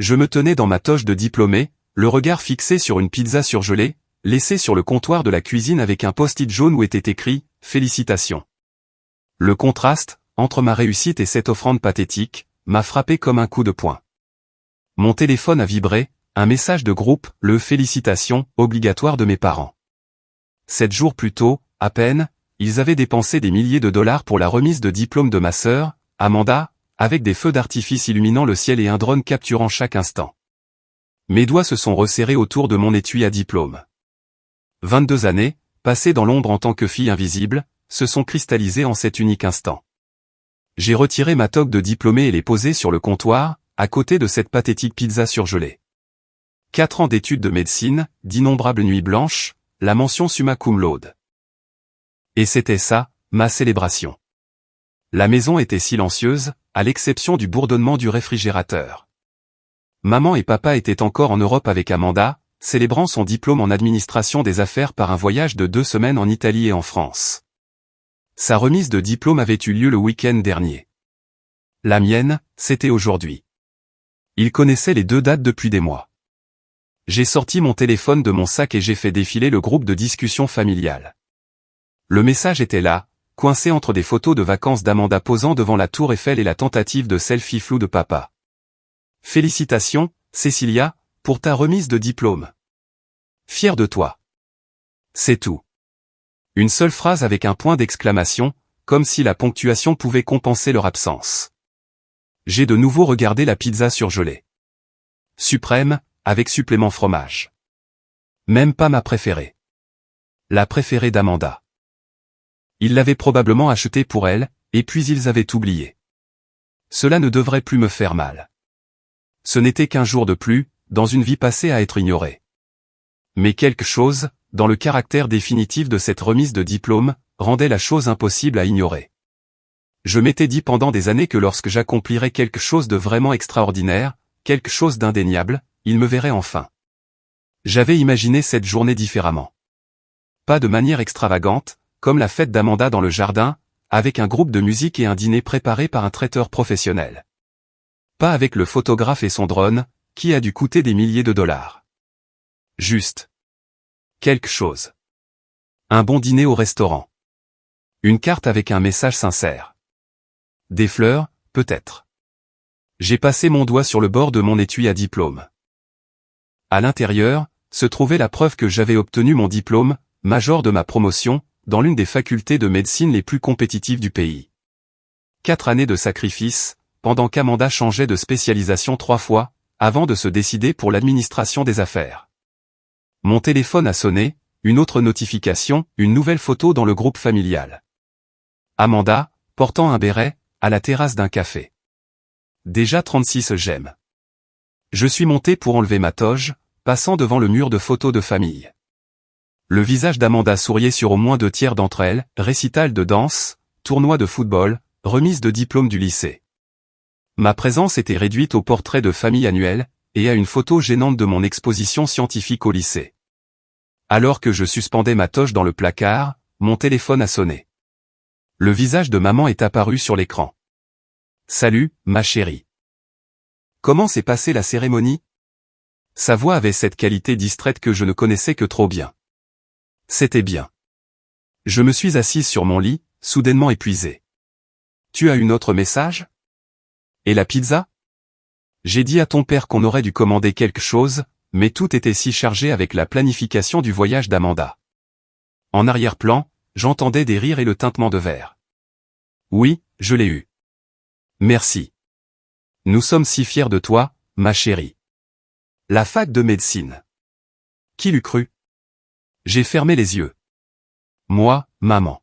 Je me tenais dans ma toge de diplômé, le regard fixé sur une pizza surgelée, laissée sur le comptoir de la cuisine avec un post-it jaune où était écrit « Félicitations ». Le contraste, entre ma réussite et cette offrande pathétique, m'a frappé comme un coup de poing. Mon téléphone a vibré, un message de groupe, le « Félicitations » obligatoire de mes parents. 7 jours plus tôt, à peine, ils avaient dépensé des milliers de dollars pour la remise de diplôme de ma sœur, Amanda, avec des feux d'artifice illuminant le ciel et un drone capturant chaque instant. Mes doigts se sont resserrés autour de mon étui à diplôme. 22 années, passées dans l'ombre en tant que fille invisible, se sont cristallisées en cet unique instant. J'ai retiré ma toque de diplômé et l'ai posée sur le comptoir, à côté de cette pathétique pizza surgelée. 4 ans d'études de médecine, d'innombrables nuits blanches, la mention summa cum laude. Et c'était ça, ma célébration. La maison était silencieuse, à l'exception du bourdonnement du réfrigérateur. Maman et papa étaient encore en Europe avec Amanda, célébrant son diplôme en administration des affaires par un voyage de 2 semaines en Italie et en France. Sa remise de diplôme avait eu lieu le week-end dernier. La mienne, c'était aujourd'hui. Ils connaissaient les 2 dates depuis des mois. J'ai sorti mon téléphone de mon sac et j'ai fait défiler le groupe de discussion familiale. Le message était là, coincé entre des photos de vacances d'Amanda posant devant la tour Eiffel et la tentative de selfie floue de papa. Félicitations, Cécilia, pour ta remise de diplôme. Fier de toi. C'est tout. Une seule phrase avec un point d'exclamation, comme si la ponctuation pouvait compenser leur absence. J'ai de nouveau regardé la pizza surgelée. Suprême, avec supplément fromage. Même pas ma préférée. La préférée d'Amanda. Ils l'avaient probablement achetée pour elle, et puis ils avaient oublié. Cela ne devrait plus me faire mal. Ce n'était qu'un jour de plus, dans une vie passée à être ignorée. Mais quelque chose, dans le caractère définitif de cette remise de diplôme, rendait la chose impossible à ignorer. Je m'étais dit pendant des années que lorsque j'accomplirais quelque chose de vraiment extraordinaire, quelque chose d'indéniable, il me verrait enfin. J'avais imaginé cette journée différemment. Pas de manière extravagante, comme la fête d'Amanda dans le jardin, avec un groupe de musique et un dîner préparé par un traiteur professionnel. Pas avec le photographe et son drone, qui a dû coûter des milliers de dollars. Juste. Quelque chose. Un bon dîner au restaurant. Une carte avec un message sincère. Des fleurs, peut-être. J'ai passé mon doigt sur le bord de mon étui à diplôme. À l'intérieur, se trouvait la preuve que j'avais obtenu mon diplôme, major de ma promotion, dans l'une des facultés de médecine les plus compétitives du pays. 4 années de sacrifice, pendant qu'Amanda changeait de spécialisation 3 fois, avant de se décider pour l'administration des affaires. Mon téléphone a sonné, une autre notification, une nouvelle photo dans le groupe familial. Amanda, portant un béret, à la terrasse d'un café. Déjà 36 j'aime. Je suis monté pour enlever ma toge, passant devant le mur de photos de famille. Le visage d'Amanda souriait sur au moins 2 tiers d'entre elles, récital de danse, tournoi de football, remise de diplôme du lycée. Ma présence était réduite au portrait de famille annuel, et à une photo gênante de mon exposition scientifique au lycée. Alors que je suspendais ma toge dans le placard, mon téléphone a sonné. Le visage de maman est apparu sur l'écran. Salut, ma chérie. Comment s'est passée la cérémonie? Sa voix avait cette qualité distraite que je ne connaissais que trop bien. C'était bien. Je me suis assise sur mon lit, soudainement épuisé. Tu as une autre message? Et la pizza? J'ai dit à ton père qu'on aurait dû commander quelque chose, mais tout était si chargé avec la planification du voyage d'Amanda. En arrière-plan, j'entendais des rires et le tintement de verre. Oui, je l'ai eu. Merci. Nous sommes si fiers de toi, ma chérie. La fac de médecine. Qui l'eût cru? J'ai fermé les yeux. Moi, maman.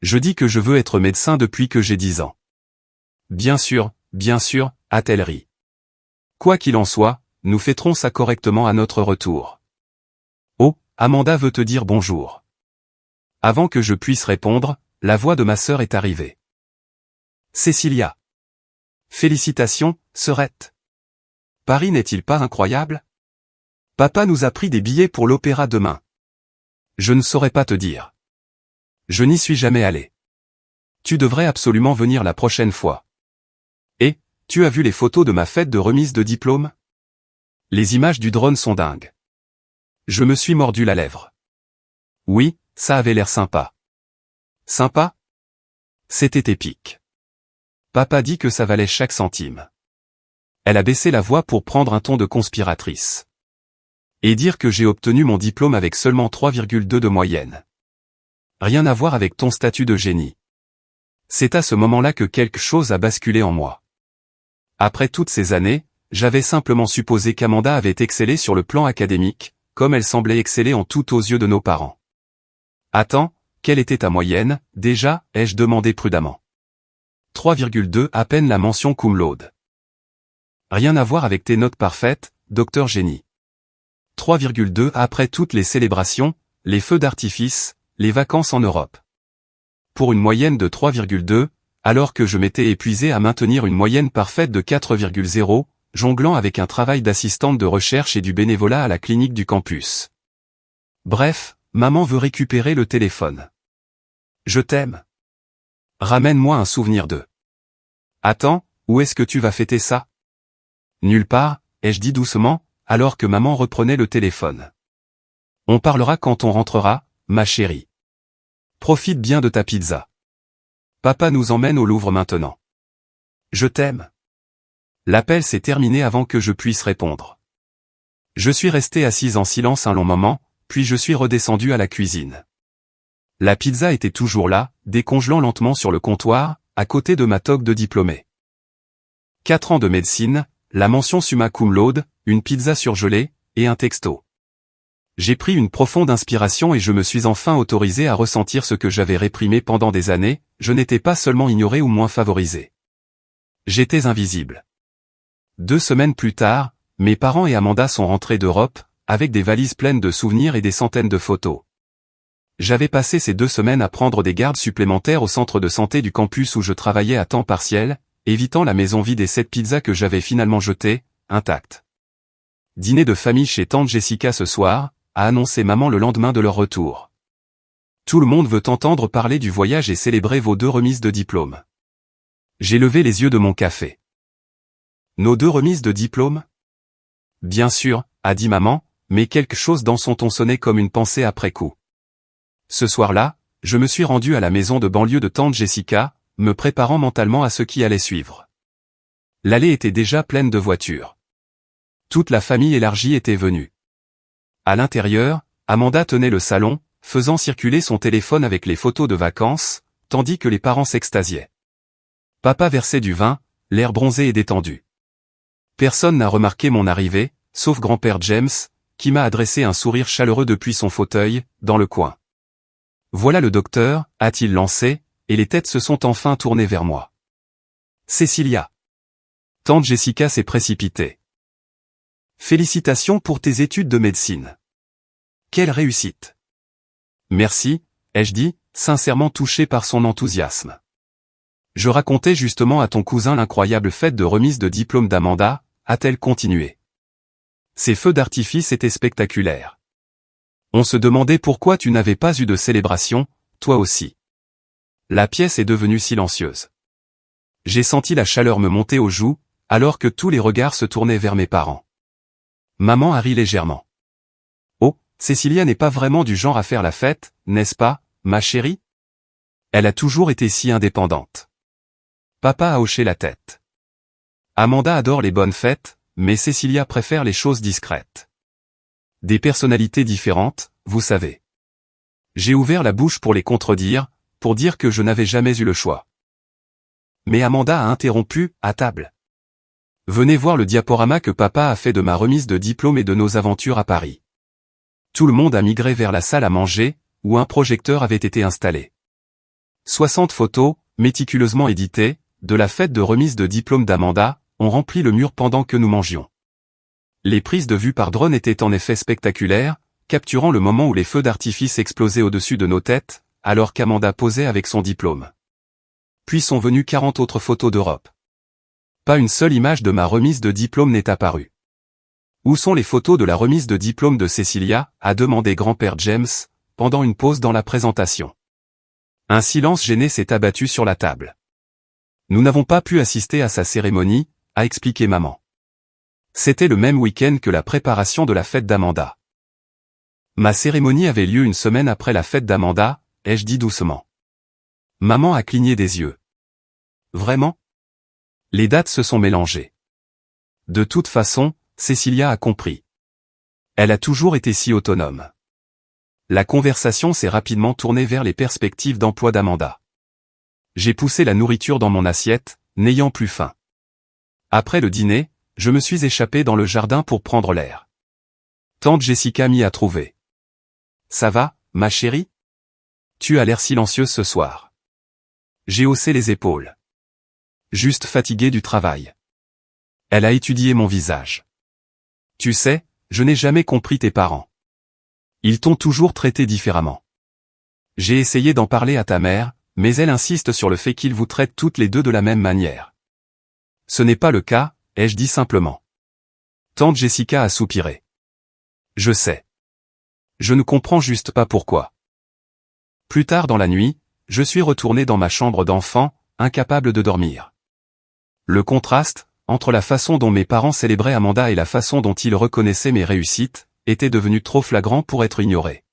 Je dis que je veux être médecin depuis que j'ai 10 ans. Bien sûr, a-t-elle ri. Quoi qu'il en soit, nous fêterons ça correctement à notre retour. Oh, Amanda veut te dire bonjour. Avant que je puisse répondre, la voix de ma sœur est arrivée. Cécilia. Félicitations, sœurette. Paris n'est-il pas incroyable? Papa nous a pris des billets pour l'opéra demain. Je ne saurais pas te dire. Je n'y suis jamais allé. Tu devrais absolument venir la prochaine fois. Et, Tu as vu les photos de ma fête de remise de diplôme? Les images du drone sont dingues. Je me suis mordu la lèvre. Oui, ça avait l'air sympa. Sympa? C'était épique. Papa dit que ça valait chaque centime. Elle a baissé la voix pour prendre un ton de conspiratrice. Et dire que j'ai obtenu mon diplôme avec seulement 3,2 de moyenne. Rien à voir avec ton statut de génie. C'est à ce moment-là que quelque chose a basculé en moi. Après toutes ces années, j'avais simplement supposé qu'Amanda avait excellé sur le plan académique, comme elle semblait exceller en tout aux yeux de nos parents. Attends, quelle était ta moyenne, déjà, ai-je demandé prudemment. 3,2 à peine la mention cum laude. Rien à voir avec tes notes parfaites, docteur génie. 3,2 après toutes les célébrations, les feux d'artifice, les vacances en Europe. Pour une moyenne de 3,2, alors que je m'étais épuisé à maintenir une moyenne parfaite de 4,0, jonglant avec un travail d'assistante de recherche et du bénévolat à la clinique du campus. Bref, maman veut récupérer le téléphone. Je t'aime. Ramène-moi un souvenir d'eux. Attends, où est-ce que tu vas fêter ça? Nulle part, ai-je dit doucement, alors que maman reprenait le téléphone. On parlera quand on rentrera, ma chérie. Profite bien de ta pizza. Papa nous emmène au Louvre maintenant. Je t'aime. L'appel s'est terminé avant que je puisse répondre. Je suis resté assise en silence un long moment, puis je suis redescendu à la cuisine. La pizza était toujours là, décongelant lentement sur le comptoir, à côté de ma toque de diplômé. 4 ans de médecine, la mention summa cum laude, une pizza surgelée, et un texto. J'ai pris une profonde inspiration et je me suis enfin autorisé à ressentir ce que j'avais réprimé pendant des années, je n'étais pas seulement ignoré ou moins favorisé. J'étais invisible. 2 semaines plus tard, mes parents et Amanda sont rentrés d'Europe, avec des valises pleines de souvenirs et des centaines de photos. J'avais passé ces 2 semaines à prendre des gardes supplémentaires au centre de santé du campus où je travaillais à temps partiel, évitant la maison vide et cette pizza que j'avais finalement jetée, intacte. Dîner de famille chez tante Jessica ce soir, a annoncé maman le lendemain de leur retour. Tout le monde veut entendre parler du voyage et célébrer vos 2 remises de diplôme. J'ai levé les yeux de mon café. Nos 2 remises de diplôme? Bien sûr, a dit maman, mais quelque chose dans son ton sonnait comme une pensée après coup. Ce soir-là, je me suis rendu à la maison de banlieue de tante Jessica, me préparant mentalement à ce qui allait suivre. L'allée était déjà pleine de voitures. Toute la famille élargie était venue. À l'intérieur, Amanda tenait le salon, faisant circuler son téléphone avec les photos de vacances, tandis que les parents s'extasiaient. Papa versait du vin, l'air bronzé et détendu. Personne n'a remarqué mon arrivée, sauf grand-père James, qui m'a adressé un sourire chaleureux depuis son fauteuil, dans le coin. Voilà le docteur, a-t-il lancé, et les têtes se sont enfin tournées vers moi. Cécilia. Tante Jessica s'est précipitée. Félicitations pour tes études de médecine. Quelle réussite. Merci, ai-je dit, sincèrement touché par son enthousiasme. Je racontais justement à ton cousin l'incroyable fête de remise de diplôme d'Amanda, a-t-elle continué. Ces feux d'artifice étaient spectaculaires. On se demandait pourquoi tu n'avais pas eu de célébration, toi aussi. La pièce est devenue silencieuse. J'ai senti la chaleur me monter aux joues, alors que tous les regards se tournaient vers mes parents. Maman a ri légèrement. Oh, Cécilia n'est pas vraiment du genre à faire la fête, n'est-ce pas, ma chérie? Elle a toujours été si indépendante. Papa a hoché la tête. Amanda adore les bonnes fêtes, mais Cécilia préfère les choses discrètes. Des personnalités différentes, vous savez. J'ai ouvert la bouche pour les contredire, pour dire que je n'avais jamais eu le choix. Mais Amanda a interrompu, à table. Venez voir le diaporama que papa a fait de ma remise de diplôme et de nos aventures à Paris. Tout le monde a migré vers la salle à manger, où un projecteur avait été installé. 60 photos, méticuleusement éditées, de la fête de remise de diplôme d'Amanda, ont rempli le mur pendant que nous mangions. Les prises de vue par drone étaient en effet spectaculaires, capturant le moment où les feux d'artifice explosaient au-dessus de nos têtes, alors qu'Amanda posait avec son diplôme. Puis sont venues 40 autres photos d'Europe. Pas une seule image de ma remise de diplôme n'est apparue. Où sont les photos de la remise de diplôme de Cécilia, a demandé grand-père James, pendant une pause dans la présentation. Un silence gêné s'est abattu sur la table. Nous n'avons pas pu assister à sa cérémonie, a expliqué maman. C'était le même week-end que la préparation de la fête d'Amanda. Ma cérémonie avait lieu une semaine après la fête d'Amanda, ai-je dit doucement. Maman a cligné des yeux. Vraiment? Les dates se sont mélangées. De toute façon, Cécilia a compris. Elle a toujours été si autonome. La conversation s'est rapidement tournée vers les perspectives d'emploi d'Amanda. J'ai poussé la nourriture dans mon assiette, n'ayant plus faim. Après le dîner, je me suis échappé dans le jardin pour prendre l'air. Tante Jessica m'y a trouvé. Ça va, ma chérie? Tu as l'air silencieuse ce soir. J'ai haussé les épaules. Juste fatiguée du travail. Elle a étudié mon visage. Tu sais, je n'ai jamais compris tes parents. Ils t'ont toujours traité différemment. J'ai essayé d'en parler à ta mère, mais elle insiste sur le fait qu'ils vous traitent toutes les deux de la même manière. Ce n'est pas le cas, ai-je dit simplement. Tante Jessica a soupiré. Je sais. Je ne comprends juste pas pourquoi. Plus tard dans la nuit, je suis retourné dans ma chambre d'enfant, incapable de dormir. Le contraste, entre la façon dont mes parents célébraient Amanda et la façon dont ils reconnaissaient mes réussites, était devenu trop flagrant pour être ignoré.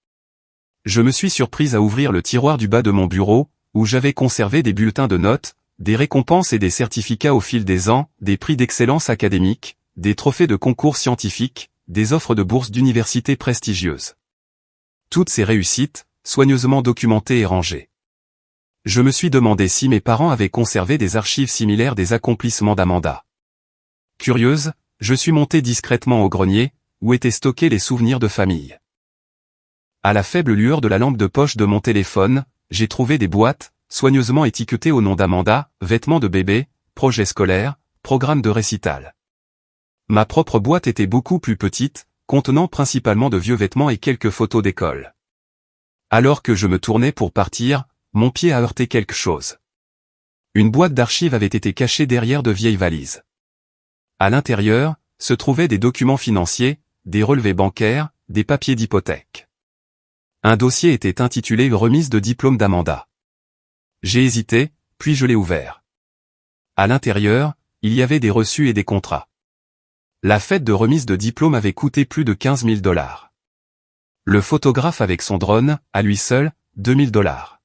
Je me suis surprise à ouvrir le tiroir du bas de mon bureau, où j'avais conservé des bulletins de notes, des récompenses et des certificats au fil des ans, des prix d'excellence académique, des trophées de concours scientifiques, des offres de bourses d'universités prestigieuses. Toutes ces réussites, soigneusement documentées et rangées. Je me suis demandé si mes parents avaient conservé des archives similaires des accomplissements d'Amanda. Curieuse, je suis montée discrètement au grenier, où étaient stockés les souvenirs de famille. À la faible lueur de la lampe de poche de mon téléphone, j'ai trouvé des boîtes, soigneusement étiquetées au nom d'Amanda, vêtements de bébé, projets scolaires, programmes de récital. Ma propre boîte était beaucoup plus petite, contenant principalement de vieux vêtements et quelques photos d'école. Alors que je me tournais pour partir, mon pied a heurté quelque chose. Une boîte d'archives avait été cachée derrière de vieilles valises. À l'intérieur, se trouvaient des documents financiers, des relevés bancaires, des papiers d'hypothèque. Un dossier était intitulé « Remise de diplôme d'Amanda ». J'ai hésité, puis je l'ai ouvert. À l'intérieur, il y avait des reçus et des contrats. La fête de remise de diplôme avait coûté plus de 15 000 $. Le photographe avec son drone, à lui seul, 2 000 $.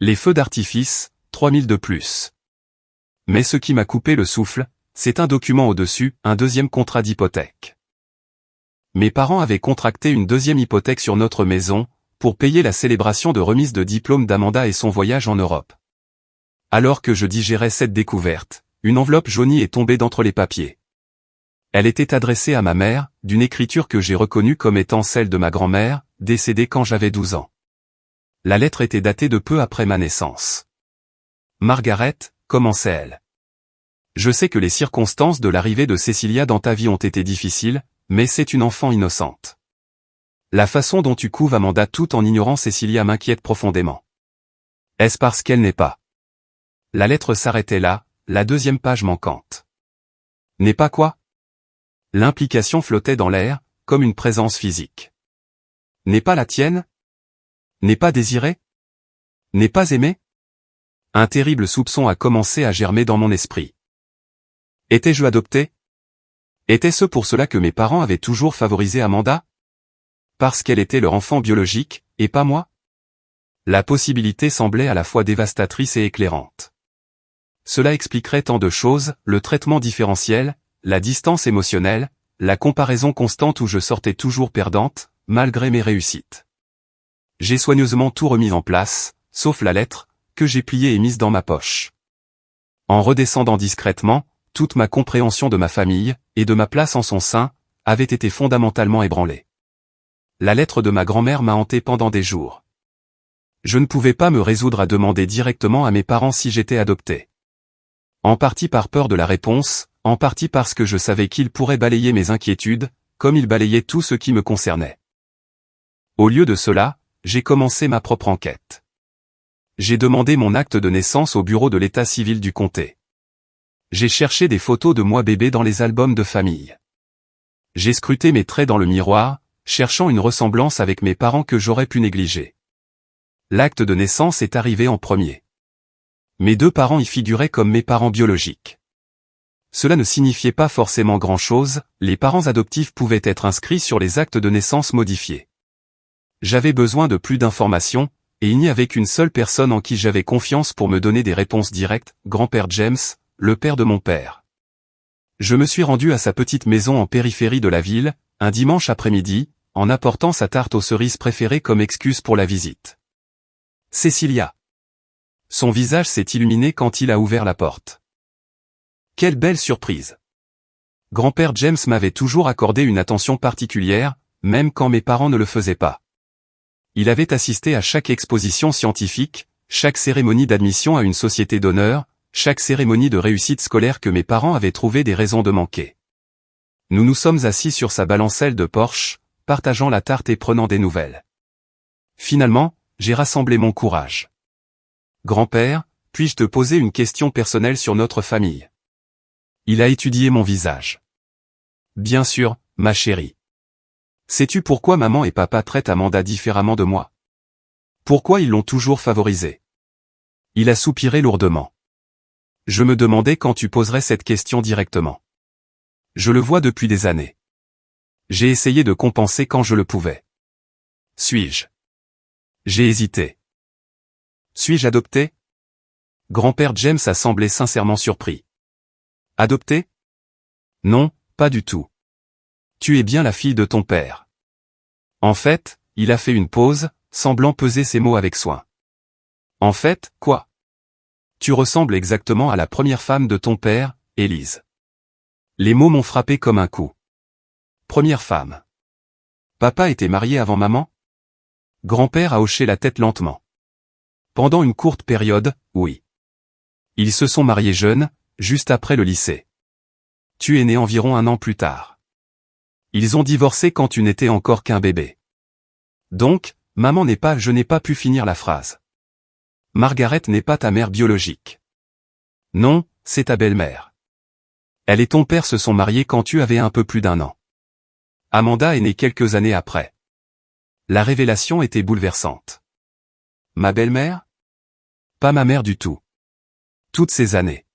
Les feux d'artifice, 3 000 de plus. Mais ce qui m'a coupé le souffle, c'est un document au-dessus, un deuxième contrat d'hypothèque. Mes parents avaient contracté une deuxième hypothèque sur notre maison, pour payer la célébration de remise de diplôme d'Amanda et son voyage en Europe. Alors que je digérais cette découverte, une enveloppe jaunie est tombée d'entre les papiers. Elle était adressée à ma mère, d'une écriture que j'ai reconnue comme étant celle de ma grand-mère, décédée quand j'avais 12 ans. La lettre était datée de peu après ma naissance. Margaret, commençait-elle. Je sais que les circonstances de l'arrivée de Cécilia dans ta vie ont été difficiles, mais c'est une enfant innocente. La façon dont tu couves Amanda tout en ignorant Cécilia m'inquiète profondément. Est-ce parce qu'elle n'est pas? La lettre s'arrêtait là, la deuxième page manquante. N'est pas quoi? L'implication flottait dans l'air, comme une présence physique. N'est pas la tienne? N'est pas désirée? N'est pas aimée? Un terrible soupçon a commencé à germer dans mon esprit. Étais-je adopté? Était-ce pour cela que mes parents avaient toujours favorisé Amanda? Parce qu'elle était leur enfant biologique, et pas moi? La possibilité semblait à la fois dévastatrice et éclairante. Cela expliquerait tant de choses, le traitement différentiel, la distance émotionnelle, la comparaison constante où je sortais toujours perdante, malgré mes réussites. J'ai soigneusement tout remis en place, sauf la lettre, que j'ai pliée et mise dans ma poche. En redescendant discrètement, toute ma compréhension de ma famille, et de ma place en son sein, avait été fondamentalement ébranlée. La lettre de ma grand-mère m'a hanté pendant des jours. Je ne pouvais pas me résoudre à demander directement à mes parents si j'étais adopté. En partie par peur de la réponse, en partie parce que je savais qu'ils pourraient balayer mes inquiétudes, comme ils balayaient tout ce qui me concernait. Au lieu de cela, j'ai commencé ma propre enquête. J'ai demandé mon acte de naissance au bureau de l'état civil du comté. J'ai cherché des photos de moi bébé dans les albums de famille. J'ai scruté mes traits dans le miroir, cherchant une ressemblance avec mes parents que j'aurais pu négliger. L'acte de naissance est arrivé en premier. Mes deux parents y figuraient comme mes parents biologiques. Cela ne signifiait pas forcément grand-chose, les parents adoptifs pouvaient être inscrits sur les actes de naissance modifiés. J'avais besoin de plus d'informations, et il n'y avait qu'une seule personne en qui j'avais confiance pour me donner des réponses directes, grand-père James, le père de mon père. Je me suis rendu à sa petite maison en périphérie de la ville, un dimanche après-midi, en apportant sa tarte aux cerises préférée comme excuse pour la visite. Cecilia. Son visage s'est illuminé quand il a ouvert la porte. Quelle belle surprise. Grand-père James m'avait toujours accordé une attention particulière, même quand mes parents ne le faisaient pas. Il avait assisté à chaque exposition scientifique, chaque cérémonie d'admission à une société d'honneur, chaque cérémonie de réussite scolaire que mes parents avaient trouvé des raisons de manquer. Nous nous sommes assis sur sa balancelle de Porsche, partageant la tarte et prenant des nouvelles. Finalement, j'ai rassemblé mon courage. Grand-père, puis-je te poser une question personnelle sur notre famille? Il a étudié mon visage. Bien sûr, ma chérie. Sais-tu pourquoi maman et papa traitent Amanda différemment de moi? Pourquoi ils l'ont toujours favorisée? Il a soupiré lourdement. Je me demandais quand tu poserais cette question directement. Je le vois depuis des années. J'ai essayé de compenser quand je le pouvais. Suis-je? J'ai hésité. Suis-je adopté? Grand-père James a semblé sincèrement surpris. Adopté? Non, pas du tout. Tu es bien la fille de ton père. En fait, il a fait une pause, semblant peser ses mots avec soin. En fait, quoi? Tu ressembles exactement à la première femme de ton père, Élise. Les mots m'ont frappé comme un coup. Première femme. Papa était marié avant maman? Grand-père a hoché la tête lentement. Pendant une courte période, oui. Ils se sont mariés jeunes, juste après le lycée. Tu es né environ 1 an plus tard. Ils ont divorcé quand tu n'étais encore qu'un bébé. Donc, je n'ai pas pu finir la phrase. Margaret n'est pas ta mère biologique. Non, c'est ta belle-mère. Elle et ton père se sont mariés quand tu avais un peu plus d'1 an. Amanda est née quelques années après. La révélation était bouleversante. Ma belle-mère? Pas ma mère du tout. Toutes ces années.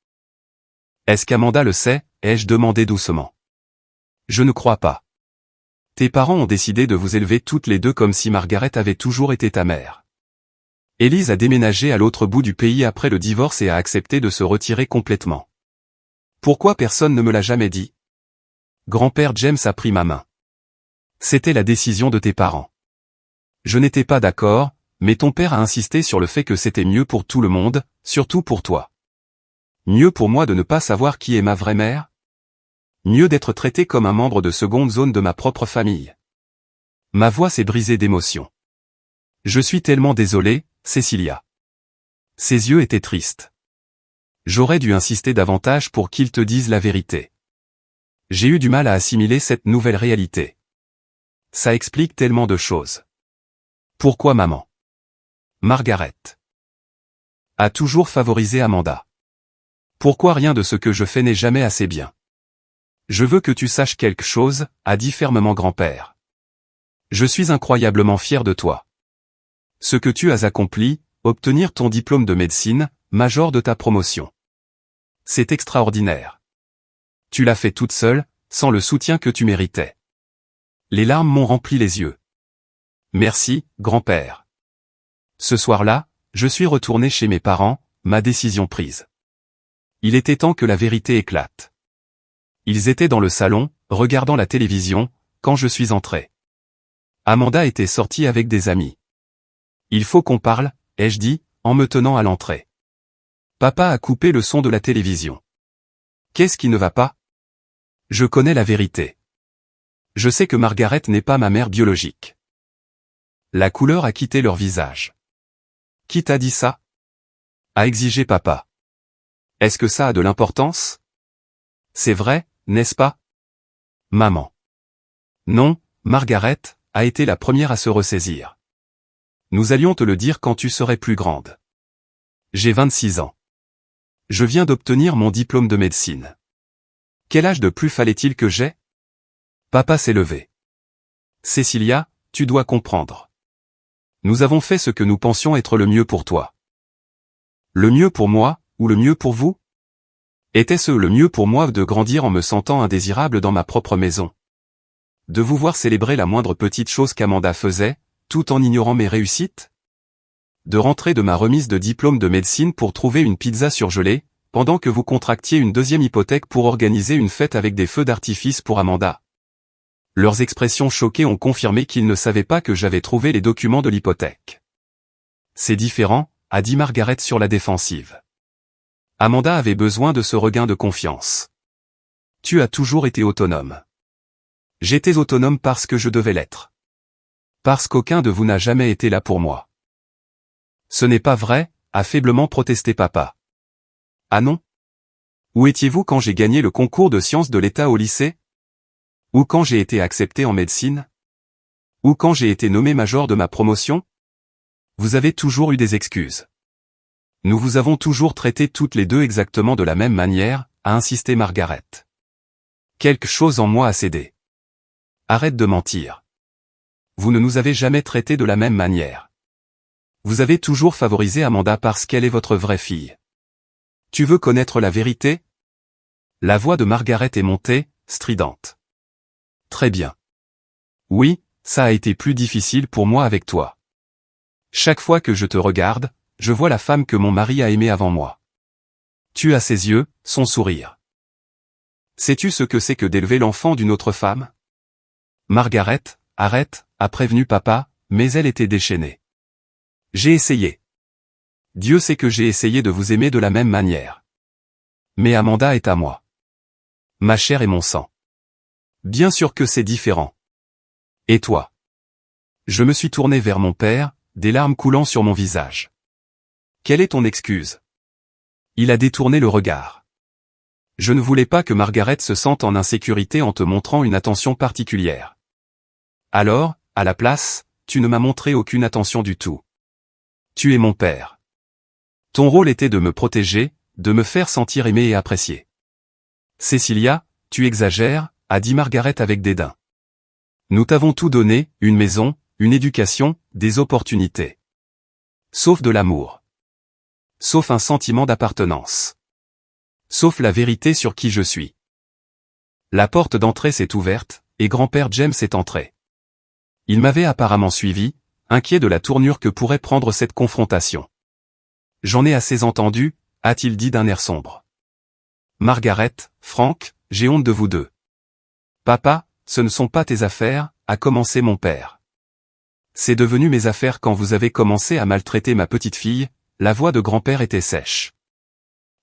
Est-ce qu'Amanda le sait? Ai-je demandé doucement. Je ne crois pas. Tes parents ont décidé de vous élever toutes les deux comme si Margaret avait toujours été ta mère. Élise a déménagé à l'autre bout du pays après le divorce et a accepté de se retirer complètement. Pourquoi personne ne me l'a jamais dit? Grand-père James a pris ma main. C'était la décision de tes parents. Je n'étais pas d'accord, mais ton père a insisté sur le fait que c'était mieux pour tout le monde, surtout pour toi. Mieux pour moi de ne pas savoir qui est ma vraie mère? Mieux d'être traité comme un membre de seconde zone de ma propre famille. Ma voix s'est brisée d'émotion. Je suis tellement désolé, Cecilia. Ses yeux étaient tristes. J'aurais dû insister davantage pour qu'il te dise la vérité. J'ai eu du mal à assimiler cette nouvelle réalité. Ça explique tellement de choses. Pourquoi maman? Margaret a toujours favorisé Amanda. Pourquoi rien de ce que je fais n'est jamais assez bien? Je veux que tu saches quelque chose, a dit fermement grand-père. Je suis incroyablement fier de toi. Ce que tu as accompli, obtenir ton diplôme de médecine, major de ta promotion. C'est extraordinaire. Tu l'as fait toute seule, sans le soutien que tu méritais. Les larmes m'ont rempli les yeux. Merci, grand-père. Ce soir-là, je suis retourné chez mes parents, ma décision prise. Il était temps que la vérité éclate. Ils étaient dans le salon, regardant la télévision, quand je suis entré. Amanda était sortie avec des amis. Il faut qu'on parle, ai-je dit, en me tenant à l'entrée. Papa a coupé le son de la télévision. Qu'est-ce qui ne va pas? Je connais la vérité. Je sais que Margaret n'est pas ma mère biologique. La couleur a quitté leur visage. Qui t'a dit ça? A exigé papa. Est-ce que ça a de l'importance? C'est vrai, n'est-ce pas? Maman. Non, Margaret a été la première à se ressaisir. Nous allions te le dire quand tu serais plus grande. J'ai 26 ans. Je viens d'obtenir mon diplôme de médecine. Quel âge de plus fallait-il que j'aie? Papa s'est levé. Cecilia, tu dois comprendre. Nous avons fait ce que nous pensions être le mieux pour toi. Le mieux pour moi, ou le mieux pour vous? Était-ce le mieux pour moi de grandir en me sentant indésirable dans ma propre maison? De vous voir célébrer la moindre petite chose qu'Amanda faisait, tout en ignorant mes réussites? De rentrer de ma remise de diplôme de médecine pour trouver une pizza surgelée, pendant que vous contractiez une deuxième hypothèque pour organiser une fête avec des feux d'artifice pour Amanda? Leurs expressions choquées ont confirmé qu'ils ne savaient pas que j'avais trouvé les documents de l'hypothèque. C'est différent, a dit Margaret sur la défensive. Amanda avait besoin de ce regain de confiance. Tu as toujours été autonome. J'étais autonome parce que je devais l'être. Parce qu'aucun de vous n'a jamais été là pour moi. Ce n'est pas vrai, a faiblement protesté papa. Ah non? Où étiez-vous quand j'ai gagné le concours de sciences de l'État au lycée? Ou quand j'ai été accepté en médecine? Ou quand j'ai été nommé major de ma promotion? Vous avez toujours eu des excuses. Nous vous avons toujours traité toutes les deux exactement de la même manière, a insisté Margaret. Quelque chose en moi a cédé. Arrête de mentir. Vous ne nous avez jamais traités de la même manière. Vous avez toujours favorisé Amanda parce qu'elle est votre vraie fille. Tu veux connaître la vérité? La voix de Margaret est montée, stridente. Très bien. Oui, ça a été plus difficile pour moi avec toi. Chaque fois que je te regarde, je vois la femme que mon mari a aimée avant moi. Tu as ses yeux, son sourire. Sais-tu ce que c'est que d'élever l'enfant d'une autre femme? Margaret, arrête, a prévenu papa, mais elle était déchaînée. J'ai essayé. Dieu sait que j'ai essayé de vous aimer de la même manière. Mais Amanda est à moi. Ma chair et mon sang. Bien sûr que c'est différent. Et toi? Je me suis tourné vers mon père, des larmes coulant sur mon visage. Quelle est ton excuse? Il a détourné le regard. Je ne voulais pas que Margaret se sente en insécurité en te montrant une attention particulière. Alors, à la place, tu ne m'as montré aucune attention du tout. Tu es mon père. Ton rôle était de me protéger, de me faire sentir aimé et apprécié. Cécilia, tu exagères, a dit Margaret avec dédain. Nous t'avons tout donné, une maison, une éducation, des opportunités. Sauf de l'amour. Sauf un sentiment d'appartenance. Sauf la vérité sur qui je suis. La porte d'entrée s'est ouverte, et grand-père James est entré. Il m'avait apparemment suivi, inquiet de la tournure que pourrait prendre cette confrontation. J'en ai assez entendu, a-t-il dit d'un air sombre. Margaret, Frank, j'ai honte de vous deux. Papa, ce ne sont pas tes affaires, a commencé mon père. C'est devenu mes affaires quand vous avez commencé à maltraiter ma petite fille, la voix de grand-père était sèche.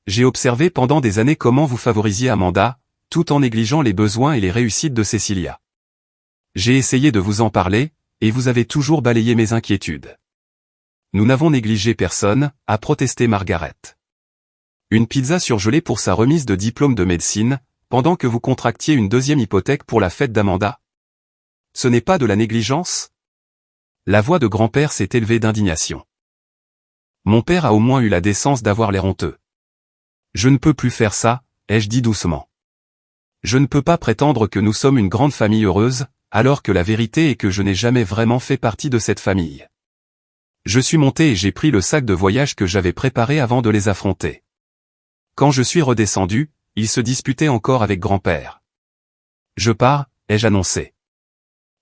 J'ai observé pendant des années comment vous favorisiez Amanda, tout en négligeant les besoins et les réussites de Cécilia. J'ai essayé de vous en parler, et vous avez toujours balayé mes inquiétudes. Nous n'avons négligé personne, a protesté Margaret. Une pizza surgelée pour sa remise de diplôme de médecine, pendant que vous contractiez une deuxième hypothèque pour la fête d'Amanda? Ce n'est pas de la négligence? La voix de grand-père s'est élevée d'indignation. Mon père a au moins eu la décence d'avoir l'air honteux. Je ne peux plus faire ça, ai-je dit doucement. Je ne peux pas prétendre que nous sommes une grande famille heureuse, alors que la vérité est que je n'ai jamais vraiment fait partie de cette famille. Je suis monté et j'ai pris le sac de voyage que j'avais préparé avant de les affronter. Quand je suis redescendu, il se disputait encore avec grand-père. Je pars, ai-je annoncé.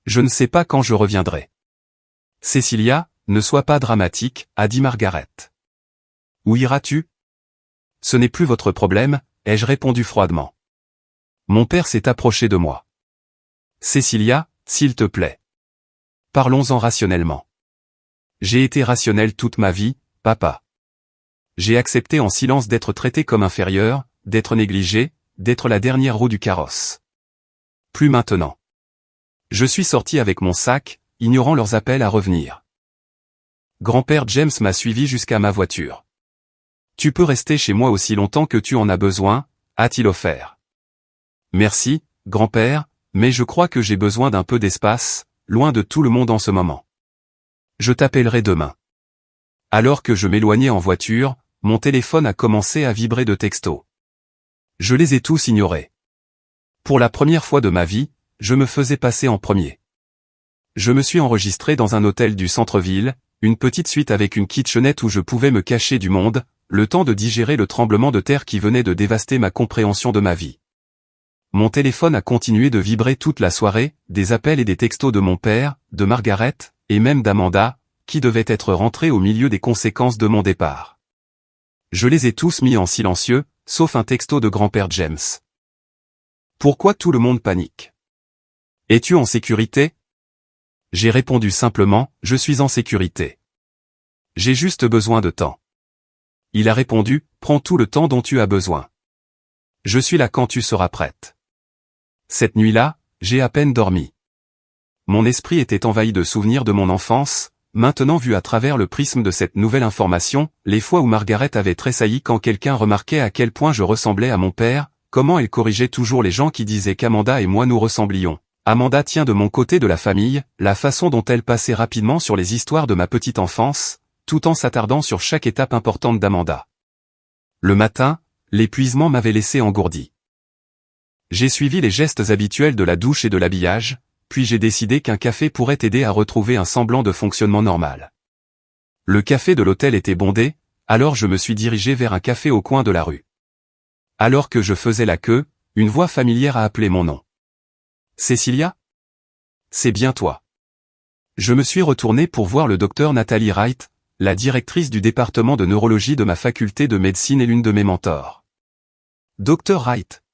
Je ne sais pas quand je reviendrai. Cécilia, ne sois pas dramatique, a dit Margaret. Où iras-tu? Ce n'est plus votre problème, ai-je répondu froidement. Mon père s'est approché de moi. Cécilia, s'il te plaît. Parlons-en rationnellement. J'ai été rationnel toute ma vie, papa. J'ai accepté en silence d'être traité comme inférieur, d'être négligé, d'être la dernière roue du carrosse. Plus maintenant. Je suis sorti avec mon sac, ignorant leurs appels à revenir. Grand-père James m'a suivi jusqu'à ma voiture. Tu peux rester chez moi aussi longtemps que tu en as besoin, a-t-il offert. Merci, grand-père, mais je crois que j'ai besoin d'un peu d'espace, loin de tout le monde en ce moment. Je t'appellerai demain. Alors que je m'éloignais en voiture, mon téléphone a commencé à vibrer de textos. Je les ai tous ignorés. Pour la première fois de ma vie, je me faisais passer en premier. Je me suis enregistré dans un hôtel du centre-ville, une petite suite avec une kitchenette où je pouvais me cacher du monde, le temps de digérer le tremblement de terre qui venait de dévaster ma compréhension de ma vie. Mon téléphone a continué de vibrer toute la soirée, des appels et des textos de mon père, de Margaret, et même d'Amanda, qui devait être rentrée au milieu des conséquences de mon départ. Je les ai tous mis en silencieux, sauf un texto de grand-père James. Pourquoi tout le monde panique? Es-tu en sécurité? J'ai répondu simplement, je suis en sécurité. J'ai juste besoin de temps. Il a répondu, prends tout le temps dont tu as besoin. Je suis là quand tu seras prête. Cette nuit-là, j'ai à peine dormi. Mon esprit était envahi de souvenirs de mon enfance, maintenant vus à travers le prisme de cette nouvelle information, les fois où Margaret avait tressailli quand quelqu'un remarquait à quel point je ressemblais à mon père, comment elle corrigeait toujours les gens qui disaient qu'Amanda et moi nous ressemblions. Amanda tient de mon côté de la famille, la façon dont elle passait rapidement sur les histoires de ma petite enfance, tout en s'attardant sur chaque étape importante d'Amanda. Le matin, l'épuisement m'avait laissé engourdi. J'ai suivi les gestes habituels de la douche et de l'habillage, puis j'ai décidé qu'un café pourrait aider à retrouver un semblant de fonctionnement normal. Le café de l'hôtel était bondé, alors je me suis dirigé vers un café au coin de la rue. Alors que je faisais la queue, une voix familière a appelé mon nom. Cécilia? C'est bien toi. Je me suis retourné pour voir le docteur Nathalie Wright, la directrice du département de neurologie de ma faculté de médecine et l'une de mes mentors. Docteur Wright.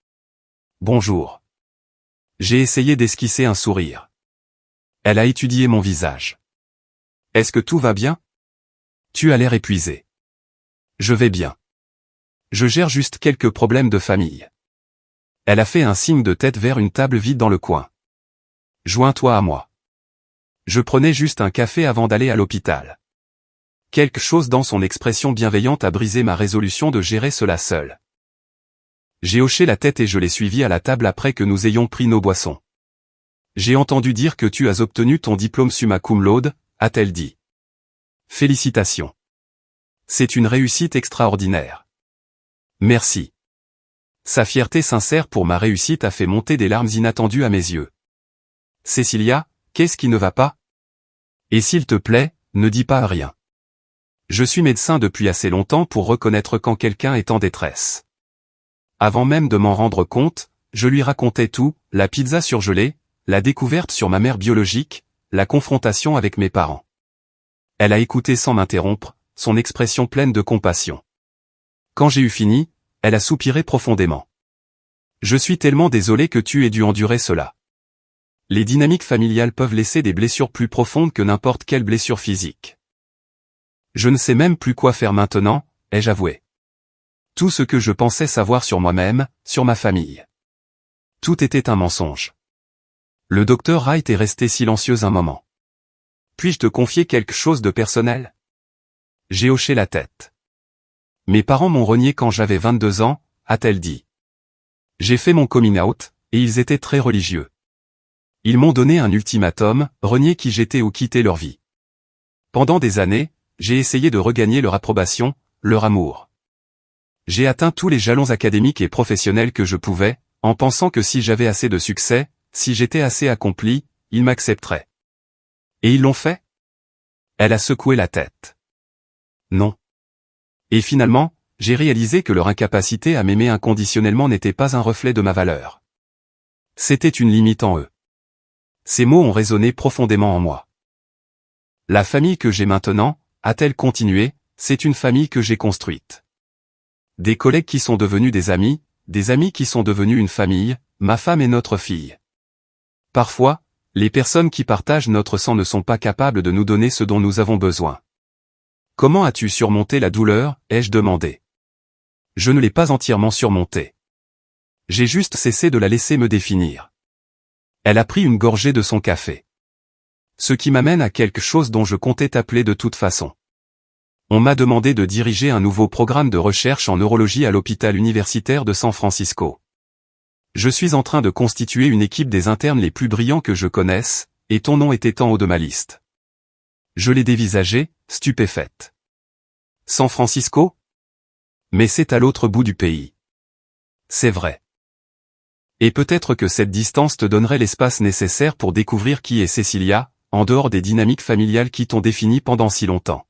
Bonjour. J'ai essayé d'esquisser un sourire. Elle a étudié mon visage. Est-ce que tout va bien? Tu as l'air épuisé. Je vais bien. Je gère juste quelques problèmes de famille. Elle a fait un signe de tête vers une table vide dans le coin. Joins-toi à moi. Je prenais juste un café avant d'aller à l'hôpital. Quelque chose dans son expression bienveillante a brisé ma résolution de gérer cela seul. J'ai hoché la tête et je l'ai suivi à la table après que nous ayons pris nos boissons. J'ai entendu dire que tu as obtenu ton diplôme summa cum laude, a-t-elle dit. Félicitations. C'est une réussite extraordinaire. Merci. Sa fierté sincère pour ma réussite a fait monter des larmes inattendues à mes yeux. Cécilia, qu'est-ce qui ne va pas? Et s'il te plaît, ne dis pas rien. Je suis médecin depuis assez longtemps pour reconnaître quand quelqu'un est en détresse. Avant même de m'en rendre compte, je lui racontais tout, la pizza surgelée, la découverte sur ma mère biologique, la confrontation avec mes parents. Elle a écouté sans m'interrompre, son expression pleine de compassion. Quand j'ai eu fini, elle a soupiré profondément. Je suis tellement désolé que tu aies dû endurer cela. Les dynamiques familiales peuvent laisser des blessures plus profondes que n'importe quelle blessure physique. Je ne sais même plus quoi faire maintenant, ai-je avoué. Tout ce que je pensais savoir sur moi-même, sur ma famille. Tout était un mensonge. Le docteur Wright est resté silencieux un moment. Puis-je te confier quelque chose de personnel? J'ai hoché la tête. Mes parents m'ont renié quand j'avais 22 ans, a-t-elle dit. J'ai fait mon coming out, et ils étaient très religieux. Ils m'ont donné un ultimatum, renier qui j'étais ou quitter leur vie. Pendant des années, j'ai essayé de regagner leur approbation, leur amour. J'ai atteint tous les jalons académiques et professionnels que je pouvais, en pensant que si j'avais assez de succès, si j'étais assez accompli, ils m'accepteraient. Et ils l'ont fait? Elle a secoué la tête. Non. Et finalement, j'ai réalisé que leur incapacité à m'aimer inconditionnellement n'était pas un reflet de ma valeur. C'était une limite en eux. Ces mots ont résonné profondément en moi. La famille que j'ai maintenant, a-t-elle continué, c'est une famille que j'ai construite. Des collègues qui sont devenus des amis qui sont devenus une famille, ma femme et notre fille. Parfois, les personnes qui partagent notre sang ne sont pas capables de nous donner ce dont nous avons besoin. Comment as-tu surmonté la douleur, ai-je demandé. Je ne l'ai pas entièrement surmontée. J'ai juste cessé de la laisser me définir. Elle a pris une gorgée de son café. Ce qui m'amène à quelque chose dont je comptais t'appeler de toute façon. On m'a demandé de diriger un nouveau programme de recherche en neurologie à l'hôpital universitaire de San Francisco. Je suis en train de constituer une équipe des internes les plus brillants que je connaisse, et ton nom était en haut de ma liste. Je l'ai dévisagé, stupéfaite. San Francisco? Mais c'est à l'autre bout du pays. C'est vrai. Et peut-être que cette distance te donnerait l'espace nécessaire pour découvrir qui est Cécilia, en dehors des dynamiques familiales qui t'ont défini pendant si longtemps.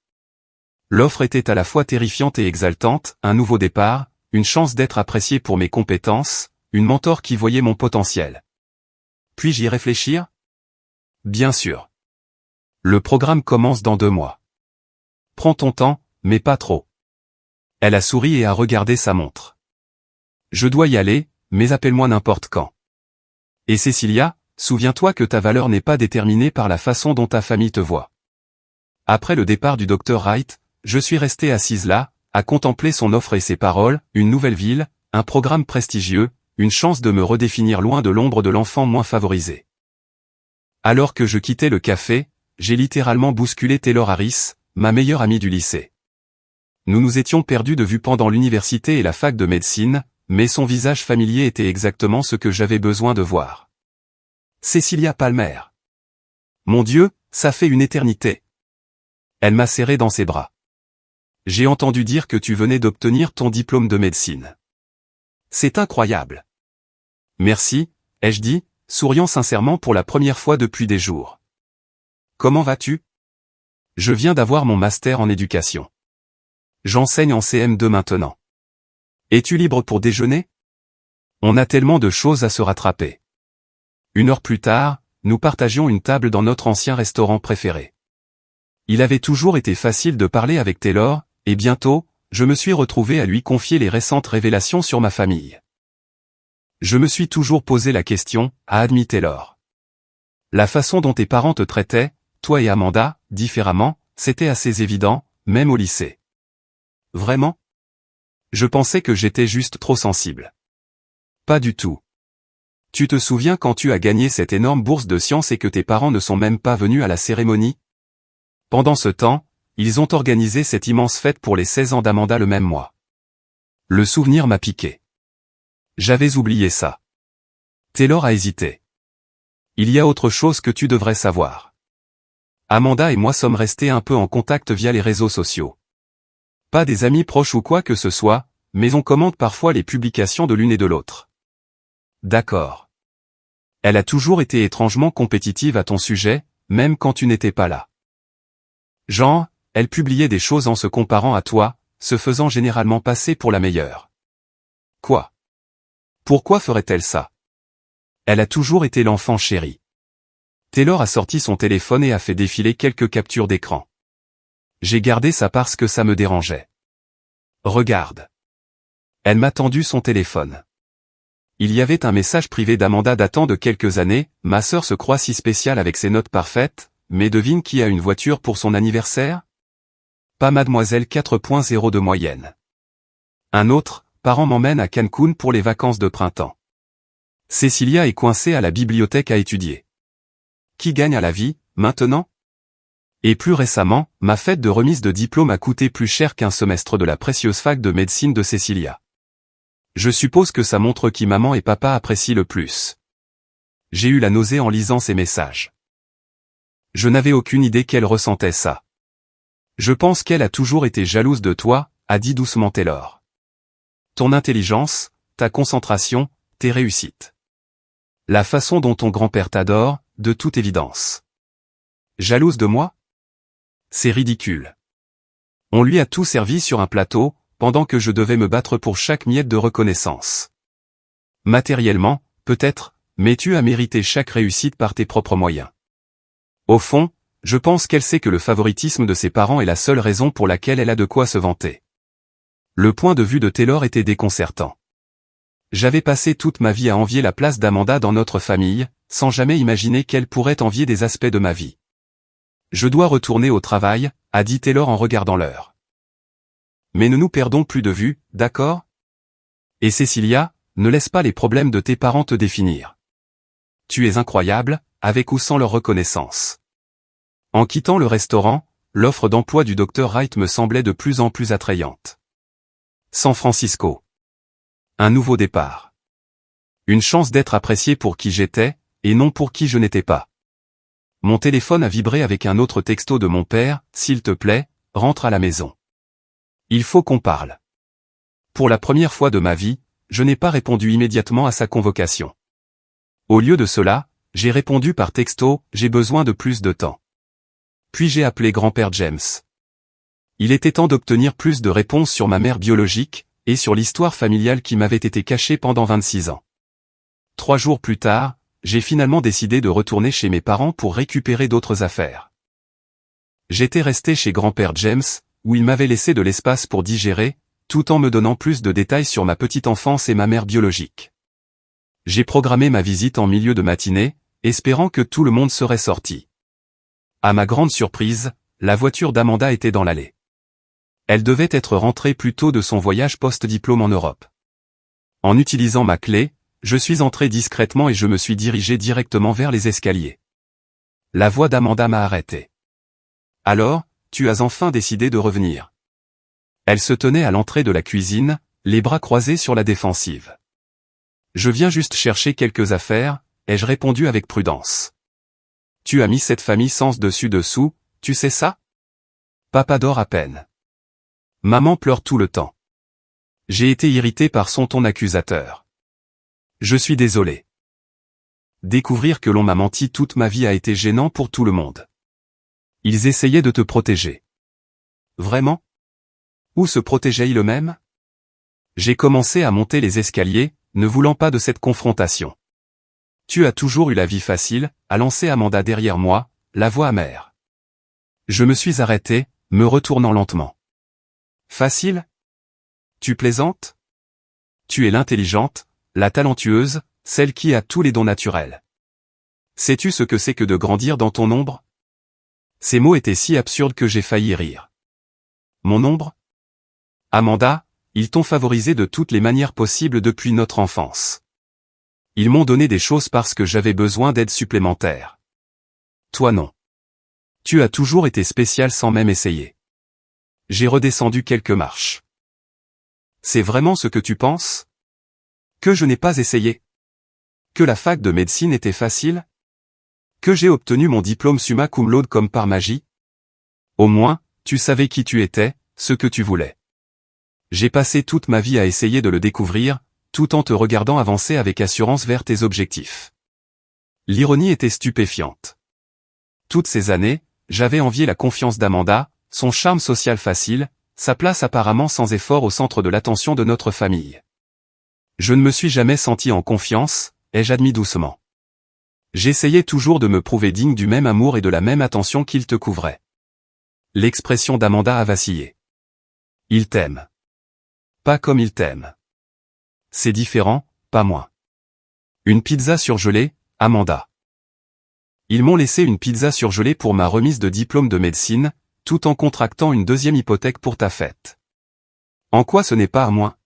L'offre était à la fois terrifiante et exaltante, un nouveau départ, une chance d'être apprécié pour mes compétences, une mentor qui voyait mon potentiel. Puis-je y réfléchir? Bien sûr. Le programme commence dans 2 mois. Prends ton temps, mais pas trop. Elle a souri et a regardé sa montre. Je dois y aller, mais appelle-moi n'importe quand. Et Cécilia, souviens-toi que ta valeur n'est pas déterminée par la façon dont ta famille te voit. Après le départ du Dr Wright, je suis restée assise là, à contempler son offre et ses paroles, une nouvelle ville, un programme prestigieux, une chance de me redéfinir loin de l'ombre de l'enfant moins favorisé. Alors que je quittais le café, j'ai littéralement bousculé Taylor Harris, ma meilleure amie du lycée. Nous nous étions perdus de vue pendant l'université et la fac de médecine, mais son visage familier était exactement ce que j'avais besoin de voir. Cécilia Palmer. Mon Dieu, ça fait une éternité. Elle m'a serré dans ses bras. J'ai entendu dire que tu venais d'obtenir ton diplôme de médecine. C'est incroyable. Merci, ai-je dit, souriant sincèrement pour la première fois depuis des jours. Comment vas-tu? Je viens d'avoir mon master en éducation. J'enseigne en CM2 maintenant. Es-tu libre pour déjeuner? On a tellement de choses à se rattraper. 1 heure plus tard, nous partagions une table dans notre ancien restaurant préféré. Il avait toujours été facile de parler avec Taylor, et bientôt, je me suis retrouvé à lui confier les récentes révélations sur ma famille. Je me suis toujours posé la question, a admis Taylor. La façon dont tes parents te traitaient, toi et Amanda, différemment, c'était assez évident, même au lycée. Vraiment? Je pensais que j'étais juste trop sensible. Pas du tout. Tu te souviens quand tu as gagné cette énorme bourse de sciences et que tes parents ne sont même pas venus à la cérémonie? Pendant ce temps, ils ont organisé cette immense fête pour les 16 ans d'Amanda le même mois. Le souvenir m'a piqué. J'avais oublié ça. Taylor a hésité. Il y a autre chose que tu devrais savoir. Amanda et moi sommes restés un peu en contact via les réseaux sociaux. Pas des amis proches ou quoi que ce soit, mais on commente parfois les publications de l'une et de l'autre. D'accord. Elle a toujours été étrangement compétitive à ton sujet, même quand tu n'étais pas là. Genre, elle publiait des choses en se comparant à toi, se faisant généralement passer pour la meilleure. Quoi? Pourquoi ferait-elle ça? Elle a toujours été l'enfant chéri. Taylor a sorti son téléphone et a fait défiler quelques captures d'écran. J'ai gardé ça parce que ça me dérangeait. Regarde. Elle m'a tendu son téléphone. Il y avait un message privé d'Amanda datant de quelques années, ma sœur se croit si spéciale avec ses notes parfaites, mais devine qui a une voiture pour son anniversaire? Pas mademoiselle 4.0 de moyenne. Un autre, parents m'emmènent à Cancun pour les vacances de printemps. Cécilia est coincée à la bibliothèque à étudier. Qui gagne à la vie, maintenant? Et plus récemment, ma fête de remise de diplôme a coûté plus cher qu'un semestre de la précieuse fac de médecine de Cécilia. Je suppose que ça montre qui maman et papa apprécient le plus. J'ai eu la nausée en lisant ces messages. Je n'avais aucune idée qu'elle ressentait ça. Je pense qu'elle a toujours été jalouse de toi, a dit doucement Taylor. Ton intelligence, ta concentration, tes réussites. La façon dont ton grand-père t'adore, de toute évidence. Jalouse de moi? C'est ridicule. On lui a tout servi sur un plateau, pendant que je devais me battre pour chaque miette de reconnaissance. Matériellement, peut-être, mais tu as mérité chaque réussite par tes propres moyens. Au fond, je pense qu'elle sait que le favoritisme de ses parents est la seule raison pour laquelle elle a de quoi se vanter. Le point de vue de Taylor était déconcertant. J'avais passé toute ma vie à envier la place d'Amanda dans notre famille, sans jamais imaginer qu'elle pourrait envier des aspects de ma vie. Je dois retourner au travail, a dit Taylor en regardant l'heure. Mais ne nous perdons plus de vue, d'accord? Et Cécilia, ne laisse pas les problèmes de tes parents te définir. Tu es incroyable, avec ou sans leur reconnaissance. En quittant le restaurant, l'offre d'emploi du Dr Wright me semblait de plus en plus attrayante. San Francisco. Un nouveau départ. Une chance d'être apprécié pour qui j'étais, et non pour qui je n'étais pas. Mon téléphone a vibré avec un autre texto de mon père, s'il te plaît, rentre à la maison. Il faut qu'on parle. Pour la première fois de ma vie, je n'ai pas répondu immédiatement à sa convocation. Au lieu de cela, j'ai répondu par texto, j'ai besoin de plus de temps. Puis j'ai appelé grand-père James. Il était temps d'obtenir plus de réponses sur ma mère biologique, et sur l'histoire familiale qui m'avait été cachée pendant 26 ans. 3 jours plus tard, j'ai finalement décidé de retourner chez mes parents pour récupérer d'autres affaires. J'étais resté chez grand-père James, où il m'avait laissé de l'espace pour digérer, tout en me donnant plus de détails sur ma petite enfance et ma mère biologique. J'ai programmé ma visite en milieu de matinée, espérant que tout le monde serait sorti. À ma grande surprise, la voiture d'Amanda était dans l'allée. Elle devait être rentrée plus tôt de son voyage post-diplôme en Europe. En utilisant ma clé, je suis entré discrètement et je me suis dirigé directement vers les escaliers. La voix d'Amanda m'a arrêté. « Alors, tu as enfin décidé de revenir. » Elle se tenait à l'entrée de la cuisine, les bras croisés sur la défensive. « Je viens juste chercher quelques affaires », ai-je répondu avec prudence. « Tu as mis cette famille sans dessus-dessous, tu sais ça ? Papa dort à peine. Maman pleure tout le temps. J'ai été irrité par son ton accusateur. Je suis désolé. Découvrir que l'on m'a menti toute ma vie a été gênant pour tout le monde. Ils essayaient de te protéger. Vraiment ? Où se protégeaient-ils eux-mêmes ? J'ai commencé à monter les escaliers, ne voulant pas de cette confrontation. Tu as toujours eu la vie facile, a lancé Amanda derrière moi, la voix amère. Je me suis arrêté, me retournant lentement. Facile ? Tu plaisantes ? Tu es l'intelligente, la talentueuse, celle qui a tous les dons naturels. Sais-tu ce que c'est que de grandir dans ton ombre ? Ces mots étaient si absurdes que j'ai failli rire. Mon ombre ? Amanda, ils t'ont favorisé de toutes les manières possibles depuis notre enfance. Ils m'ont donné des choses parce que j'avais besoin d'aide supplémentaire. Toi non. Tu as toujours été spécial sans même essayer. J'ai redescendu quelques marches. C'est vraiment ce que tu penses ? Que je n'ai pas essayé ? Que la fac de médecine était facile ? Que j'ai obtenu mon diplôme summa cum laude comme par magie ? Au moins, tu savais qui tu étais, ce que tu voulais. J'ai passé toute ma vie à essayer de le découvrir, tout en te regardant avancer avec assurance vers tes objectifs. L'ironie était stupéfiante. Toutes ces années, j'avais envié la confiance d'Amanda, son charme social facile, sa place apparemment sans effort au centre de l'attention de notre famille. Je ne me suis jamais senti en confiance, ai-je admis doucement. J'essayais toujours de me prouver digne du même amour et de la même attention qu'il te couvrait. L'expression d'Amanda a vacillé. Il t'aime. Pas comme il t'aime. C'est différent, pas moins. Une pizza surgelée, Amanda. Ils m'ont laissé une pizza surgelée pour ma remise de diplôme de médecine, tout en contractant une deuxième hypothèque pour ta fête. En quoi ce n'est pas à moi ?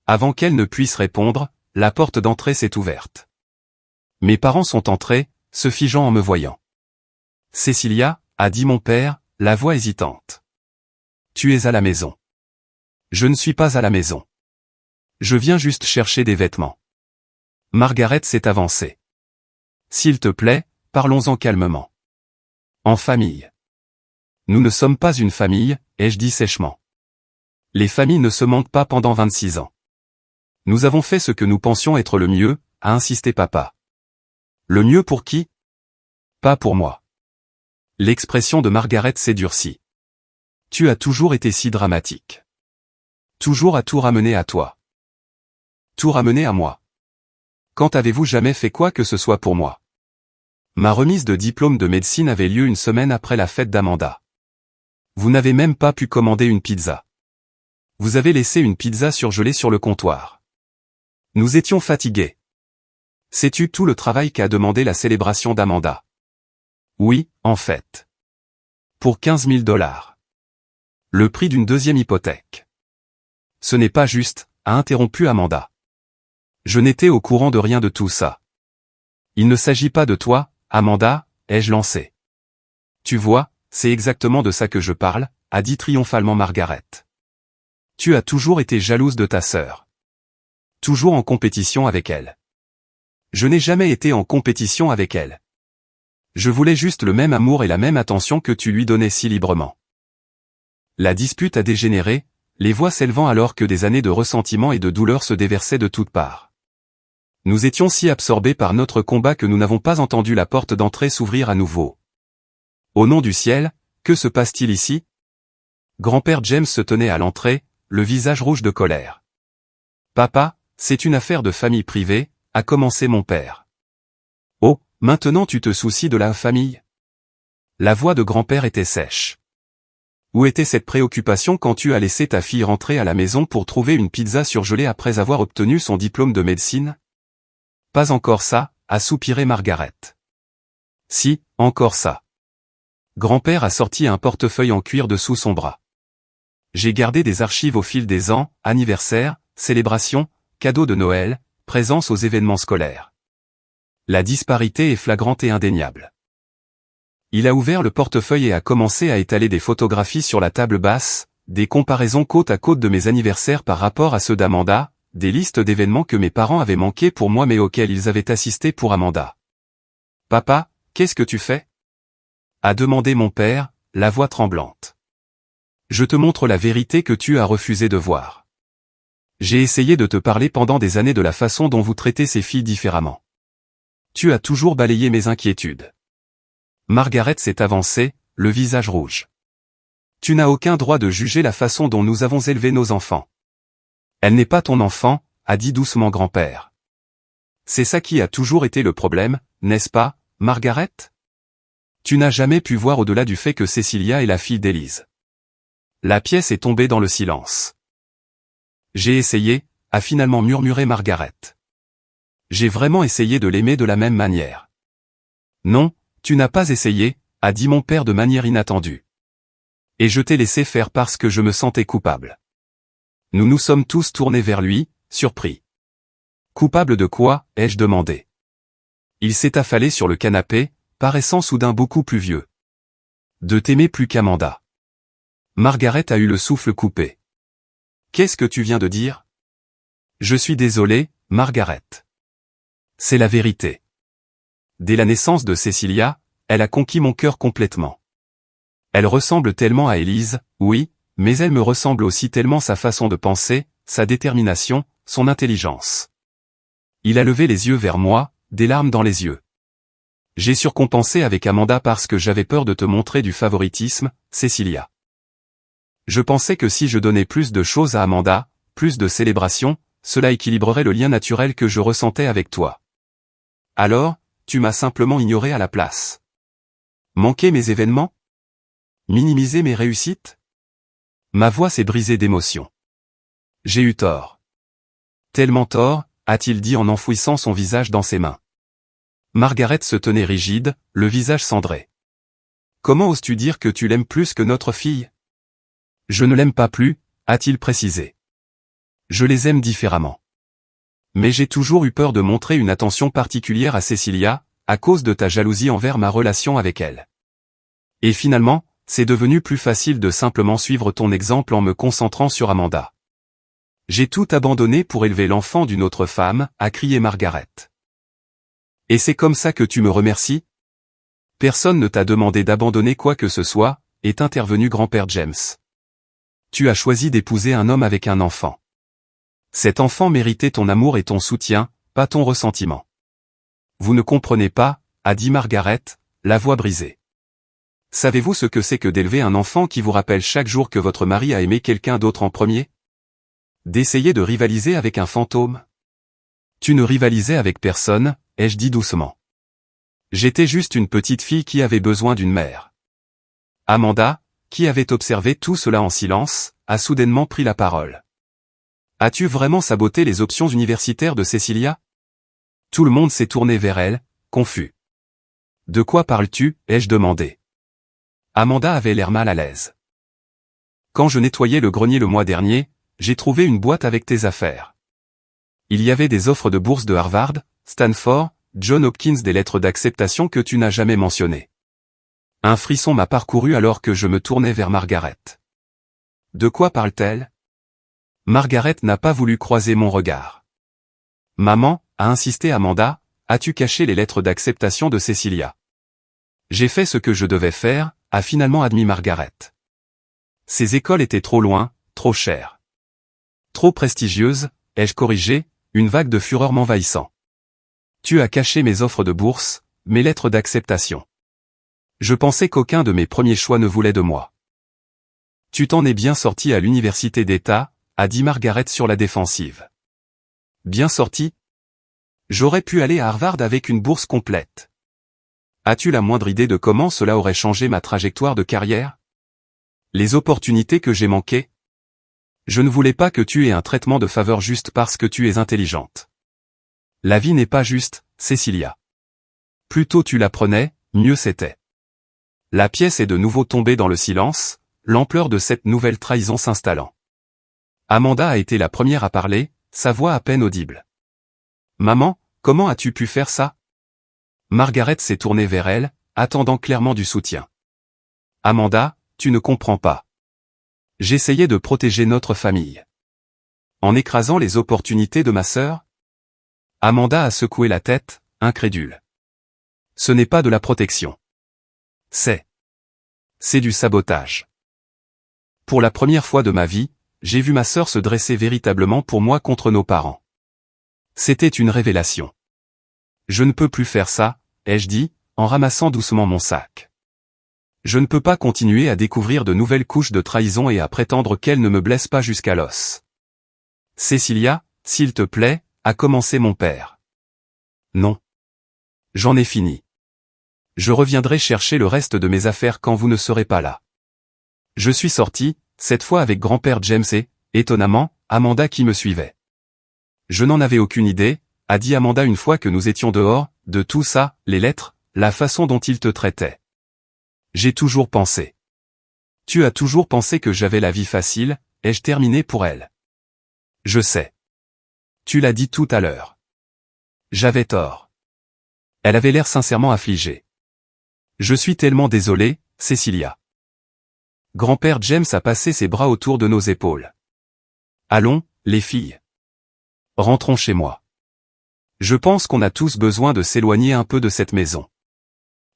Avant qu'elle ne puisse répondre, la porte d'entrée s'est ouverte. Mes parents sont entrés, se figeant en me voyant. Cécilia, a dit mon père, la voix hésitante. Tu es à la maison. Je ne suis pas à la maison. Je viens juste chercher des vêtements. Margaret s'est avancée. S'il te plaît, parlons-en calmement. En famille. Nous ne sommes pas une famille, ai-je dit sèchement. Les familles ne se mentent pas pendant 26 ans. Nous avons fait ce que nous pensions être le mieux, a insisté papa. Le mieux pour qui ? Pas pour moi. L'expression de Margaret s'est durcie. Tu as toujours été si dramatique. Toujours à tout ramener à toi. Tout ramener à moi. Quand avez-vous jamais fait quoi que ce soit pour moi ? Ma remise de diplôme de médecine avait lieu une semaine après la fête d'Amanda. Vous n'avez même pas pu commander une pizza. Vous avez laissé une pizza surgelée sur le comptoir. Nous étions fatigués. Sais-tu tout le travail qu'a demandé la célébration d'Amanda ? Oui, en fait. Pour 15 000 $. Le prix d'une deuxième hypothèque. Ce n'est pas juste, a interrompu Amanda. Je n'étais au courant de rien de tout ça. Il ne s'agit pas de toi, Amanda, ai-je lancé. Tu vois, c'est exactement de ça que je parle, a dit triomphalement Margaret. Tu as toujours été jalouse de ta sœur. Toujours en compétition avec elle. Je n'ai jamais été en compétition avec elle. Je voulais juste le même amour et la même attention que tu lui donnais si librement. La dispute a dégénéré, les voix s'élevant alors que des années de ressentiment et de douleur se déversaient de toutes parts. Nous étions si absorbés par notre combat que nous n'avons pas entendu la porte d'entrée s'ouvrir à nouveau. Au nom du ciel, que se passe-t-il ici ? Grand-père James se tenait à l'entrée, le visage rouge de colère. Papa, c'est une affaire de famille privée, a commencé mon père. Oh, maintenant tu te soucies de la famille? La voix de grand-père était sèche. Où était cette préoccupation quand tu as laissé ta fille rentrer à la maison pour trouver une pizza surgelée après avoir obtenu son diplôme de médecine? Pas encore ça, a soupiré Margaret. Si, encore ça. Grand-père a sorti un portefeuille en cuir de sous son bras. J'ai gardé des archives au fil des ans, anniversaires, célébrations, cadeaux de Noël, présence aux événements scolaires. La disparité est flagrante et indéniable. Il a ouvert le portefeuille et a commencé à étaler des photographies sur la table basse, des comparaisons côte à côte de mes anniversaires par rapport à ceux d'Amanda, des listes d'événements que mes parents avaient manqués pour moi mais auxquels ils avaient assisté pour Amanda. Papa, qu'est-ce que tu fais? A demandé mon père, la voix tremblante. Je te montre la vérité que tu as refusé de voir. J'ai essayé de te parler pendant des années de la façon dont vous traitez ces filles différemment. Tu as toujours balayé mes inquiétudes. Margaret s'est avancée, le visage rouge. Tu n'as aucun droit de juger la façon dont nous avons élevé nos enfants. Elle n'est pas ton enfant, a dit doucement grand-père. C'est ça qui a toujours été le problème, n'est-ce pas, Margaret? Tu n'as jamais pu voir au-delà du fait que Cecilia est la fille d'Élise. La pièce est tombée dans le silence. J'ai essayé, a finalement murmuré Margaret. J'ai vraiment essayé de l'aimer de la même manière. Non, tu n'as pas essayé, a dit mon père de manière inattendue. Et je t'ai laissé faire parce que je me sentais coupable. Nous nous sommes tous tournés vers lui, surpris. Coupable de quoi, ai-je demandé. Il s'est affalé sur le canapé, paraissant soudain beaucoup plus vieux. De t'aimer plus qu'Amanda. Margaret a eu le souffle coupé. Qu'est-ce que tu viens de dire? Je suis désolé, Margaret. C'est la vérité. Dès la naissance de Cecilia, elle a conquis mon cœur complètement. Elle ressemble tellement à Élise, oui, mais elle me ressemble aussi tellement sa façon de penser, sa détermination, son intelligence. Il a levé les yeux vers moi, des larmes dans les yeux. J'ai surcompensé avec Amanda parce que j'avais peur de te montrer du favoritisme, Cecilia. Je pensais que si je donnais plus de choses à Amanda, plus de célébrations, cela équilibrerait le lien naturel que je ressentais avec toi. Alors, tu m'as simplement ignoré à la place. Manquer mes événements? Minimiser mes réussites? Ma voix s'est brisée d'émotion. J'ai eu tort. Tellement tort, a-t-il dit en enfouissant son visage dans ses mains. Margaret se tenait rigide, le visage cendré. Comment oses-tu dire que tu l'aimes plus que notre fille? Je ne l'aime pas plus, a-t-il précisé. Je les aime différemment. Mais j'ai toujours eu peur de montrer une attention particulière à Cecilia, à cause de ta jalousie envers ma relation avec elle. Et finalement, c'est devenu plus facile de simplement suivre ton exemple en me concentrant sur Amanda. J'ai tout abandonné pour élever l'enfant d'une autre femme, a crié Margaret. Et c'est comme ça que tu me remercies? Personne ne t'a demandé d'abandonner quoi que ce soit, est intervenu grand-père James. Tu as choisi d'épouser un homme avec un enfant. Cet enfant méritait ton amour et ton soutien, pas ton ressentiment. Vous ne comprenez pas, a dit Margaret, la voix brisée. Savez-vous ce que c'est que d'élever un enfant qui vous rappelle chaque jour que votre mari a aimé quelqu'un d'autre en premier? D'essayer de rivaliser avec un fantôme? Tu ne rivalisais avec personne, ai-je dit doucement. J'étais juste une petite fille qui avait besoin d'une mère. Amanda, qui avait observé tout cela en silence, a soudainement pris la parole. As-tu vraiment saboté les options universitaires de Cecilia? Tout le monde s'est tourné vers elle, confus. De quoi parles-tu, ai-je demandé. Amanda avait l'air mal à l'aise. Quand je nettoyais le grenier le mois dernier, j'ai trouvé une boîte avec tes affaires. Il y avait des offres de bourse de Harvard, Stanford, Johns Hopkins, des lettres d'acceptation que tu n'as jamais mentionnées. Un frisson m'a parcouru alors que je me tournais vers Margaret. De quoi parle-t-elle? Margaret n'a pas voulu croiser mon regard. Maman, a insisté Amanda, as-tu caché les lettres d'acceptation de Cecilia? J'ai fait ce que je devais faire, a finalement admis Margaret. Ces écoles étaient trop loin, trop chères. Trop prestigieuses, ai-je corrigé, une vague de fureur m'envahissant. Tu as caché mes offres de bourse, mes lettres d'acceptation. Je pensais qu'aucun de mes premiers choix ne voulait de moi. Tu t'en es bien sorti à l'université d'État, a dit Margaret sur la défensive. Bien sorti? J'aurais pu aller à Harvard avec une bourse complète. As-tu la moindre idée de comment cela aurait changé ma trajectoire de carrière? Les opportunités que j'ai manquées? Je ne voulais pas que tu aies un traitement de faveur juste parce que tu es intelligente. La vie n'est pas juste, Cecilia. Plus tôt tu l'apprenais, mieux c'était. La pièce est de nouveau tombée dans le silence, l'ampleur de cette nouvelle trahison s'installant. Amanda a été la première à parler, sa voix à peine audible. Maman, comment as-tu pu faire ça? Margaret s'est tournée vers elle, attendant clairement du soutien. Amanda, tu ne comprends pas. J'essayais de protéger notre famille. En écrasant les opportunités de ma sœur? Amanda a secoué la tête, incrédule. Ce n'est pas de la protection. C'est du sabotage. Pour la première fois de ma vie, j'ai vu ma sœur se dresser véritablement pour moi contre nos parents. C'était une révélation. Je ne peux plus faire ça, ai-je dit, en ramassant doucement mon sac. Je ne peux pas continuer à découvrir de nouvelles couches de trahison et à prétendre qu'elle ne me blesse pas jusqu'à l'os. Cecilia, s'il te plaît, a commencé mon père. Non. J'en ai fini. Je reviendrai chercher le reste de mes affaires quand vous ne serez pas là. Je suis sorti, cette fois avec grand-père James et, étonnamment, Amanda qui me suivait. Je n'en avais aucune idée, a dit Amanda une fois que nous étions dehors, de tout ça, les lettres, la façon dont il te traitait. J'ai toujours pensé. Tu as toujours pensé que j'avais la vie facile, ai-je terminé pour elle. Je sais. Tu l'as dit tout à l'heure. J'avais tort. Elle avait l'air sincèrement affligée. Je suis tellement désolé, Cecilia. Grand-père James a passé ses bras autour de nos épaules. Allons, les filles. Rentrons chez moi. Je pense qu'on a tous besoin de s'éloigner un peu de cette maison.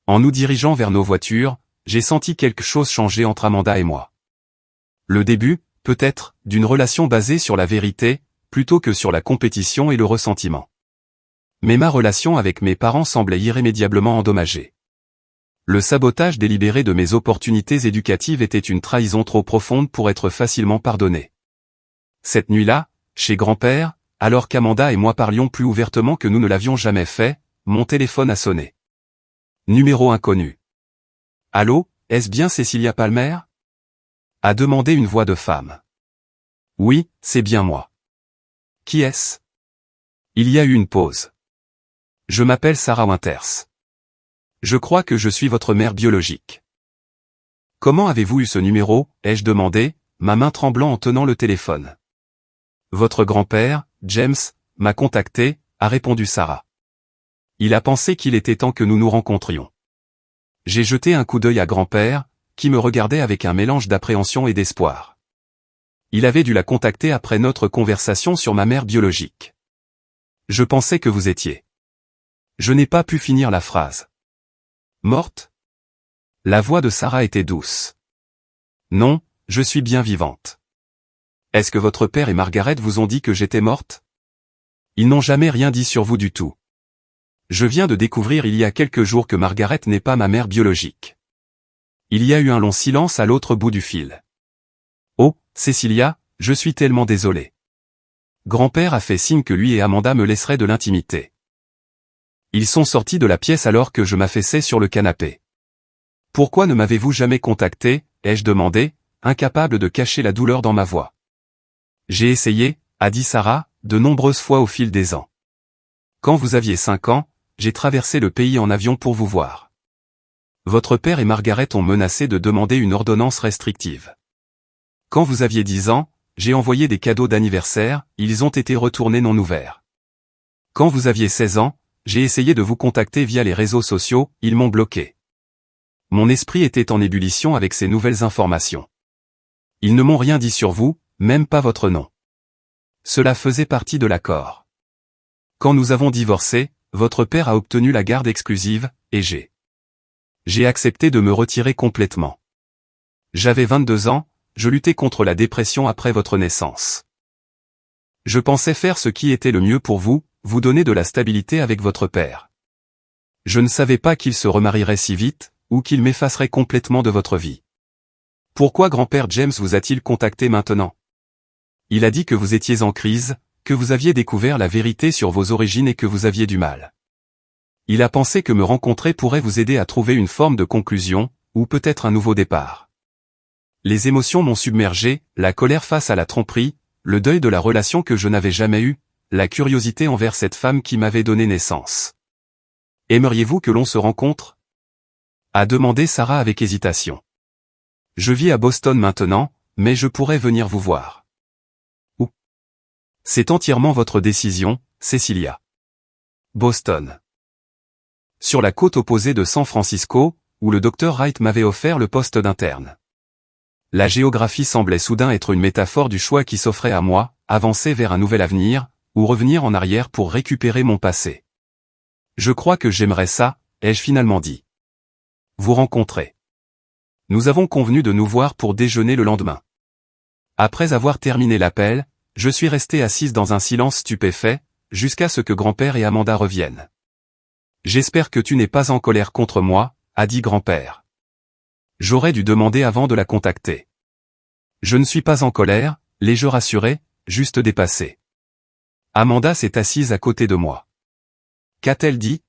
En nous dirigeant vers nos voitures, j'ai senti quelque chose changer entre Amanda et moi. Le début, peut-être, d'une relation basée sur la vérité, plutôt que sur la compétition et le ressentiment. Mais ma relation avec mes parents semblait irrémédiablement endommagée. Le sabotage délibéré de mes opportunités éducatives était une trahison trop profonde pour être facilement pardonnée. Cette nuit-là, chez grand-père, alors qu'Amanda et moi parlions plus ouvertement que nous ne l'avions jamais fait, mon téléphone a sonné. Numéro inconnu. Allô, est-ce bien Cecilia Palmer? A demandé une voix de femme. Oui, c'est bien moi. Qui est-ce? Il y a eu une pause. Je m'appelle Sarah Winters. Je crois que je suis votre mère biologique. Comment avez-vous eu ce numéro, ai-je demandé, ma main tremblant en tenant le téléphone. Votre grand-père, James, m'a contacté, a répondu Sarah. Il a pensé qu'il était temps que nous nous rencontrions. J'ai jeté un coup d'œil à grand-père, qui me regardait avec un mélange d'appréhension et d'espoir. Il avait dû la contacter après notre conversation sur ma mère biologique. Je pensais que vous étiez. Je n'ai pas pu finir la phrase. Morte? La voix de Sarah était douce. Non, je suis bien vivante. Est-ce que votre père et Margaret vous ont dit que j'étais morte? Ils n'ont jamais rien dit sur vous du tout. Je viens de découvrir il y a quelques jours que Margaret n'est pas ma mère biologique. Il y a eu un long silence à l'autre bout du fil. Oh, Cecilia, je suis tellement désolé. Grand-père a fait signe que lui et Amanda me laisseraient de l'intimité. Ils sont sortis de la pièce alors que je m'affaissais sur le canapé. Pourquoi ne m'avez-vous jamais contacté, ai-je demandé, incapable de cacher la douleur dans ma voix. J'ai essayé, a dit Sarah, de nombreuses fois au fil des ans. Quand vous aviez 5 ans, j'ai traversé le pays en avion pour vous voir. Votre père et Margaret ont menacé de demander une ordonnance restrictive. Quand vous aviez 10 ans, j'ai envoyé des cadeaux d'anniversaire, ils ont été retournés non ouverts. Quand vous aviez 16 ans, j'ai essayé de vous contacter via les réseaux sociaux, ils m'ont bloqué. Mon esprit était en ébullition avec ces nouvelles informations. Ils ne m'ont rien dit sur vous, même pas votre nom. Cela faisait partie de l'accord. Quand nous avons divorcé, votre père a obtenu la garde exclusive, et j'ai accepté de me retirer complètement. J'avais 22 ans, je luttais contre la dépression après votre naissance. Je pensais faire ce qui était le mieux pour vous, vous donner de la stabilité avec votre père. Je ne savais pas qu'il se remarierait si vite, ou qu'il m'effacerait complètement de votre vie. Pourquoi grand-père James vous a-t-il contacté maintenant? Il a dit que vous étiez en crise, que vous aviez découvert la vérité sur vos origines et que vous aviez du mal. Il a pensé que me rencontrer pourrait vous aider à trouver une forme de conclusion, ou peut-être un nouveau départ. Les émotions m'ont submergé, la colère face à la tromperie, le deuil de la relation que je n'avais jamais eue, la curiosité envers cette femme qui m'avait donné naissance. Aimeriez-vous que l'on se rencontre? A demandé Sarah avec hésitation. Je vis à Boston maintenant, mais je pourrais venir vous voir. Où? C'est entièrement votre décision, Cecilia. Boston. Sur la côte opposée de San Francisco, où le Dr Wright m'avait offert le poste d'interne. La géographie semblait soudain être une métaphore du choix qui s'offrait à moi, avancer vers un nouvel avenir, ou revenir en arrière pour récupérer mon passé. Je crois que j'aimerais ça, ai-je finalement dit. Vous rencontrer. Nous avons convenu de nous voir pour déjeuner le lendemain. Après avoir terminé l'appel, je suis resté assise dans un silence stupéfait, jusqu'à ce que grand-père et Amanda reviennent. J'espère que tu n'es pas en colère contre moi, a dit grand-père. J'aurais dû demander avant de la contacter. Je ne suis pas en colère, l'ai-je rassuré, juste dépassé. Amanda s'est assise à côté de moi. Qu'a-t-elle dit?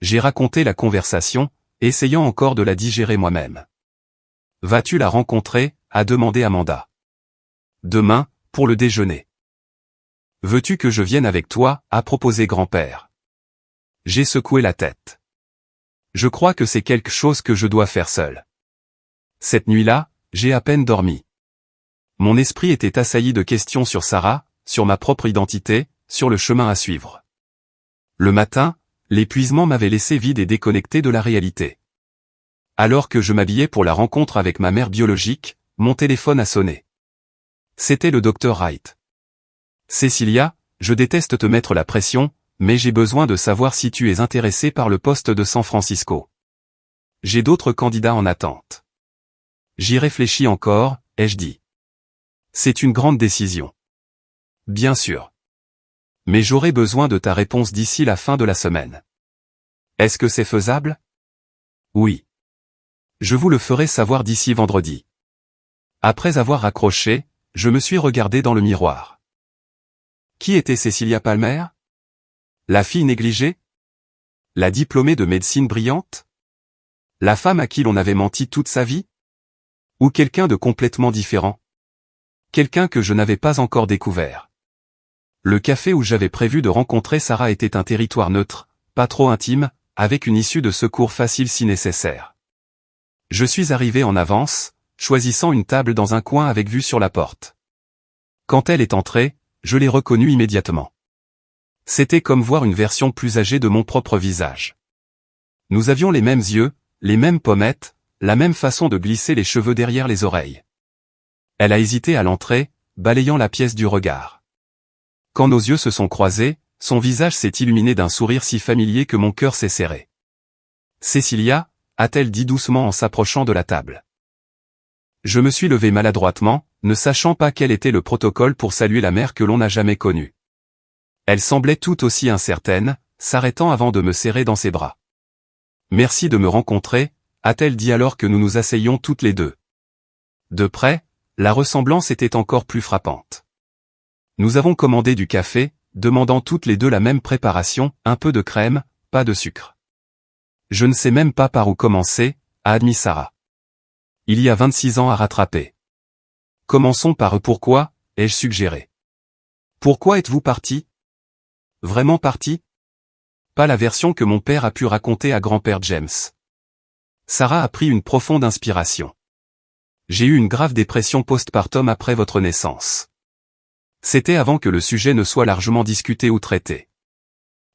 J'ai raconté la conversation, essayant encore de la digérer moi-même. Vas-tu la rencontrer? A demandé Amanda. Demain, pour le déjeuner. Veux-tu que je vienne avec toi? A proposé grand-père. J'ai secoué la tête. Je crois que c'est quelque chose que je dois faire seul. Cette nuit-là, j'ai à peine dormi. Mon esprit était assailli de questions sur Sarah, sur ma propre identité, sur le chemin à suivre. Le matin, l'épuisement m'avait laissé vide et déconnecté de la réalité. Alors que je m'habillais pour la rencontre avec ma mère biologique, mon téléphone a sonné. C'était le Dr Wright. Cecilia, je déteste te mettre la pression, mais j'ai besoin de savoir si tu es intéressée par le poste de San Francisco. J'ai d'autres candidats en attente. J'y réfléchis encore, ai-je dit. C'est une grande décision. Bien sûr. Mais j'aurai besoin de ta réponse d'ici la fin de la semaine. Est-ce que c'est faisable? Oui. Je vous le ferai savoir d'ici vendredi. Après avoir raccroché, je me suis regardé dans le miroir. Qui était Cecilia Palmer? La fille négligée? La diplômée de médecine brillante? La femme à qui l'on avait menti toute sa vie? Ou quelqu'un de complètement différent? Quelqu'un que je n'avais pas encore découvert. Le café où j'avais prévu de rencontrer Sarah était un territoire neutre, pas trop intime, avec une issue de secours facile si nécessaire. Je suis arrivé en avance, choisissant une table dans un coin avec vue sur la porte. Quand elle est entrée, je l'ai reconnue immédiatement. C'était comme voir une version plus âgée de mon propre visage. Nous avions les mêmes yeux, les mêmes pommettes, la même façon de glisser les cheveux derrière les oreilles. Elle a hésité à l'entrée, balayant la pièce du regard. Quand nos yeux se sont croisés, son visage s'est illuminé d'un sourire si familier que mon cœur s'est serré. Cecilia, a-t-elle dit doucement en s'approchant de la table. Je me suis levé maladroitement, ne sachant pas quel était le protocole pour saluer la mère que l'on n'a jamais connue. Elle semblait tout aussi incertaine, s'arrêtant avant de me serrer dans ses bras. Merci de me rencontrer, a-t-elle dit alors que nous nous asseyions toutes les deux. De près, la ressemblance était encore plus frappante. Nous avons commandé du café, demandant toutes les deux la même préparation, un peu de crème, pas de sucre. Je ne sais même pas par où commencer, a admis Sarah. Il y a 26 ans à rattraper. Commençons par pourquoi, ai-je suggéré. Pourquoi êtes-vous parti? Vraiment parti? Pas la version que mon père a pu raconter à grand-père James. Sarah a pris une profonde inspiration. J'ai eu une grave dépression postpartum après votre naissance. C'était avant que le sujet ne soit largement discuté ou traité.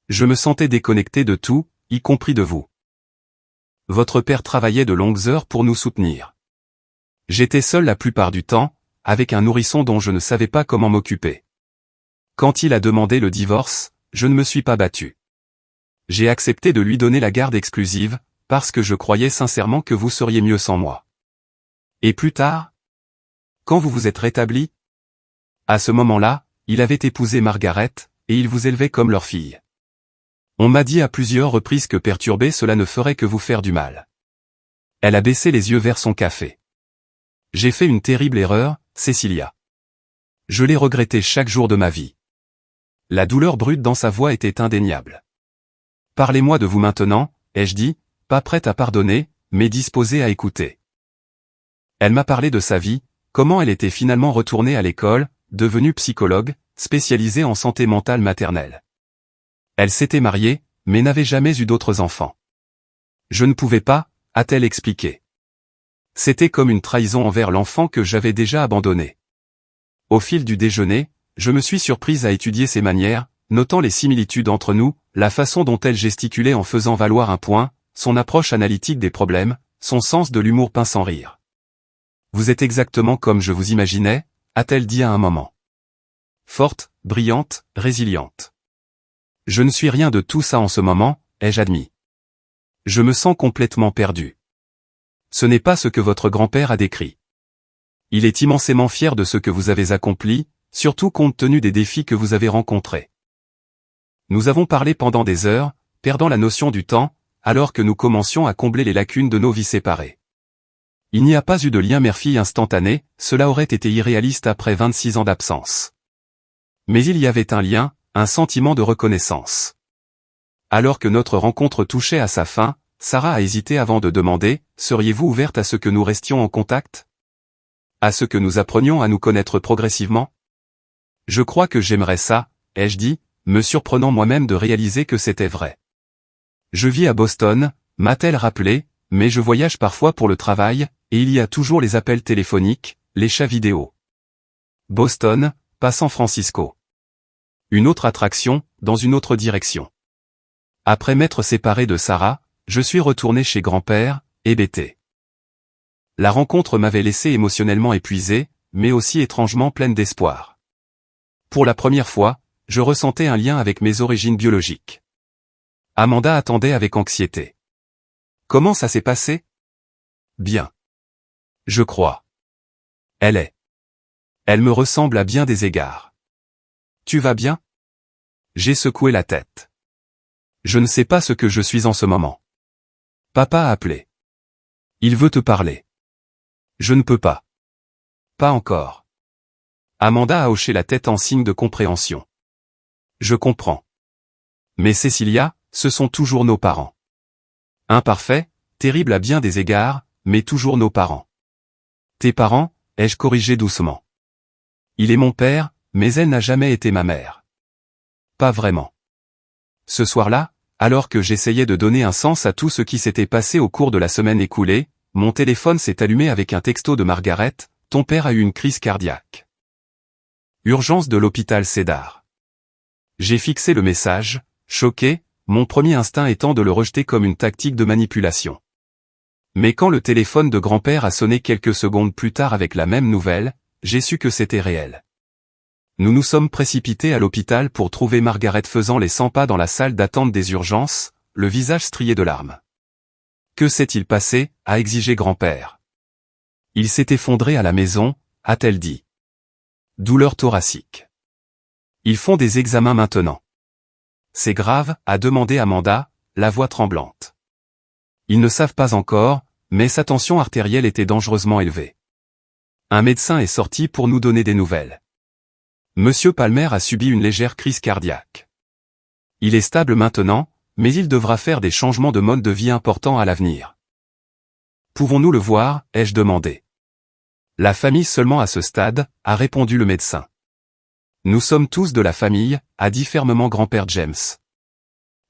Je me sentais déconnecté de tout, y compris de vous. Votre père travaillait de longues heures pour nous soutenir. J'étais seul la plupart du temps, avec un nourrisson dont je ne savais pas comment m'occuper. Quand il a demandé le divorce, je ne me suis pas battu. J'ai accepté de lui donner la garde exclusive, parce que je croyais sincèrement que vous seriez mieux sans moi. Et plus tard? Quand vous vous êtes rétabli? À ce moment-là, il avait épousé Margaret, et il vous élevait comme leur fille. On m'a dit à plusieurs reprises que perturber cela ne ferait que vous faire du mal. Elle a baissé les yeux vers son café. J'ai fait une terrible erreur, Cécilia. Je l'ai regretté chaque jour de ma vie. La douleur brute dans sa voix était indéniable. Parlez-moi de vous maintenant, ai-je dit, pas prête à pardonner, mais disposée à écouter. Elle m'a parlé de sa vie, comment elle était finalement retournée à l'école, devenue psychologue, spécialisée en santé mentale maternelle. Elle s'était mariée, mais n'avait jamais eu d'autres enfants. Je ne pouvais pas, a-t-elle expliqué. C'était comme une trahison envers l'enfant que j'avais déjà abandonné. Au fil du déjeuner, je me suis surprise à étudier ses manières, notant les similitudes entre nous, la façon dont elle gesticulait en faisant valoir un point, son approche analytique des problèmes, son sens de l'humour peint sans rire. Vous êtes exactement comme je vous imaginais, a-t-elle dit à un moment. Forte, brillante, résiliente. Je ne suis rien de tout ça en ce moment, ai-je admis. Je me sens complètement perdu. Ce n'est pas ce que votre grand-père a décrit. Il est immensément fier de ce que vous avez accompli, surtout compte tenu des défis que vous avez rencontrés. Nous avons parlé pendant des heures, perdant la notion du temps, alors que nous commencions à combler les lacunes de nos vies séparées. Il n'y a pas eu de lien mère-fille instantané, cela aurait été irréaliste après 26 ans d'absence. Mais il y avait un lien, un sentiment de reconnaissance. Alors que notre rencontre touchait à sa fin, Sarah a hésité avant de demander, seriez-vous ouverte à ce que nous restions en contact? À ce que nous apprenions à nous connaître progressivement? Je crois que j'aimerais ça, ai-je dit, me surprenant moi-même de réaliser que c'était vrai. Je vis à Boston, m'a-t-elle rappelé, mais je voyage parfois pour le travail, et il y a toujours les appels téléphoniques, les chats vidéo. Boston, pas San Francisco. Une autre attraction, dans une autre direction. Après m'être séparé de Sarah, je suis retourné chez grand-père, hébété. La rencontre m'avait laissé émotionnellement épuisé, mais aussi étrangement pleine d'espoir. Pour la première fois, je ressentais un lien avec mes origines biologiques. Amanda attendait avec anxiété. Comment ça s'est passé? Bien. Je crois. Elle est. Elle me ressemble à bien des égards. Tu vas bien? J'ai secoué la tête. Je ne sais pas ce que je suis en ce moment. Papa a appelé. Il veut te parler. Je ne peux pas. Pas encore. Amanda a hoché la tête en signe de compréhension. Je comprends. Mais Cécilia, ce sont toujours nos parents. Imparfaits, terribles à bien des égards, mais toujours nos parents. Tes parents, ai-je corrigé doucement. Il est mon père, mais elle n'a jamais été ma mère. Pas vraiment. Ce soir-là, alors que j'essayais de donner un sens à tout ce qui s'était passé au cours de la semaine écoulée, mon téléphone s'est allumé avec un texto de Margaret, ton père a eu une crise cardiaque. Urgence de l'hôpital Cédar. J'ai fixé le message, choqué, mon premier instinct étant de le rejeter comme une tactique de manipulation. Mais quand le téléphone de grand-père a sonné quelques secondes plus tard avec la même nouvelle, j'ai su que c'était réel. Nous nous sommes précipités à l'hôpital pour trouver Margaret faisant les 100 pas dans la salle d'attente des urgences, le visage strié de larmes. Que s'est-il passé, a exigé grand-père. Il s'est effondré à la maison, a-t-elle dit. Douleur thoracique. Ils font des examens maintenant. C'est grave, a demandé Amanda, la voix tremblante. Ils ne savent pas encore, mais sa tension artérielle était dangereusement élevée. Un médecin est sorti pour nous donner des nouvelles. Monsieur Palmer a subi une légère crise cardiaque. Il est stable maintenant, mais il devra faire des changements de mode de vie importants à l'avenir. Pouvons-nous le voir, ai-je demandé. La famille seulement à ce stade, a répondu le médecin. Nous sommes tous de la famille, a dit fermement grand-père James.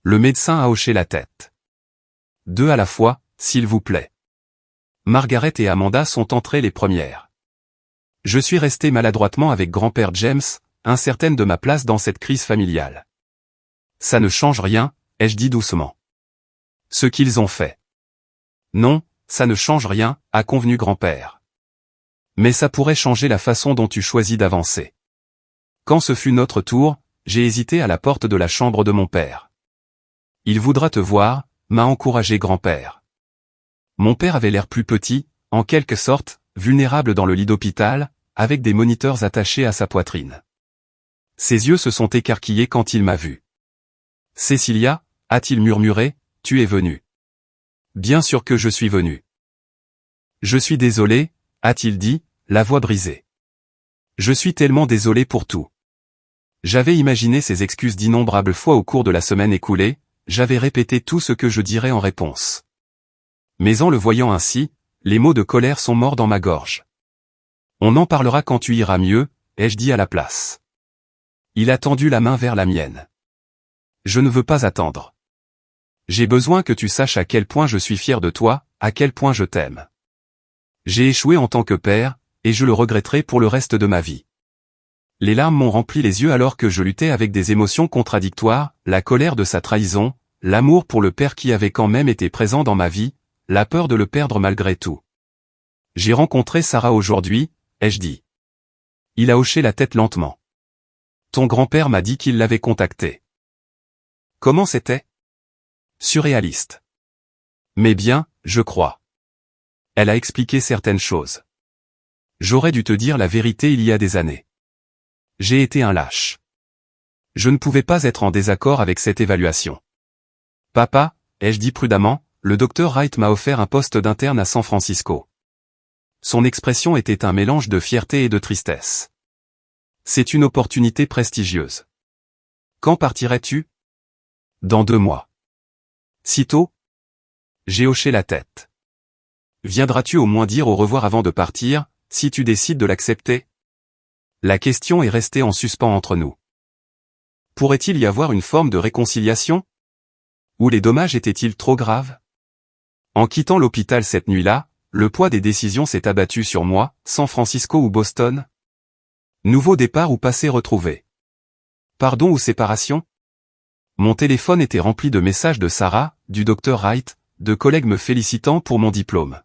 Le médecin a hoché la tête. Deux à la fois, s'il vous plaît. Margaret et Amanda sont entrées les premières. Je suis restée maladroitement avec grand-père James, incertaine de ma place dans cette crise familiale. Ça ne change rien, ai-je dit doucement. Ce qu'ils ont fait. Non, ça ne change rien, a convenu grand-père. Mais ça pourrait changer la façon dont tu choisis d'avancer. Quand ce fut notre tour, j'ai hésité à la porte de la chambre de mon père. Il voudra te voir, m'a encouragé grand-père. Mon père avait l'air plus petit, en quelque sorte, vulnérable dans le lit d'hôpital, avec des moniteurs attachés à sa poitrine. Ses yeux se sont écarquillés quand il m'a vu. Cécilia, a-t-il murmuré, tu es venue. Bien sûr que je suis venu. Je suis désolé, a-t-il dit, la voix brisée. Je suis tellement désolé pour tout. J'avais imaginé ces excuses d'innombrables fois au cours de la semaine écoulée, j'avais répété tout ce que je dirais en réponse. Mais en le voyant ainsi, les mots de colère sont morts dans ma gorge. On en parlera quand tu iras mieux, ai-je dit à la place. Il a tendu la main vers la mienne. Je ne veux pas attendre. J'ai besoin que tu saches à quel point je suis fier de toi, à quel point je t'aime. J'ai échoué en tant que père, et je le regretterai pour le reste de ma vie. Les larmes m'ont rempli les yeux alors que je luttais avec des émotions contradictoires, la colère de sa trahison, l'amour pour le père qui avait quand même été présent dans ma vie, la peur de le perdre malgré tout. J'ai rencontré Sarah aujourd'hui, ai-je dit. Il a hoché la tête lentement. Ton grand-père m'a dit qu'il l'avait contacté. Comment c'était? Surréaliste. Mais bien, je crois. Elle a expliqué certaines choses. J'aurais dû te dire la vérité il y a des années. J'ai été un lâche. Je ne pouvais pas être en désaccord avec cette évaluation. Papa, ai-je dit prudemment, le docteur Wright m'a offert un poste d'interne à San Francisco. Son expression était un mélange de fierté et de tristesse. C'est une opportunité prestigieuse. Quand partirais-tu? Dans 2 mois. Si tôt? J'ai hoché la tête. Viendras-tu au moins dire au revoir avant de partir, si tu décides de l'accepter? La question est restée en suspens entre nous. Pourrait-il y avoir une forme de réconciliation? Ou les dommages étaient-ils trop graves? En quittant l'hôpital cette nuit-là, le poids des décisions s'est abattu sur moi, San Francisco ou Boston? Nouveau départ ou passé retrouvé? Pardon ou séparation? Mon téléphone était rempli de messages de Sarah, du Dr Wright, de collègues me félicitant pour mon diplôme.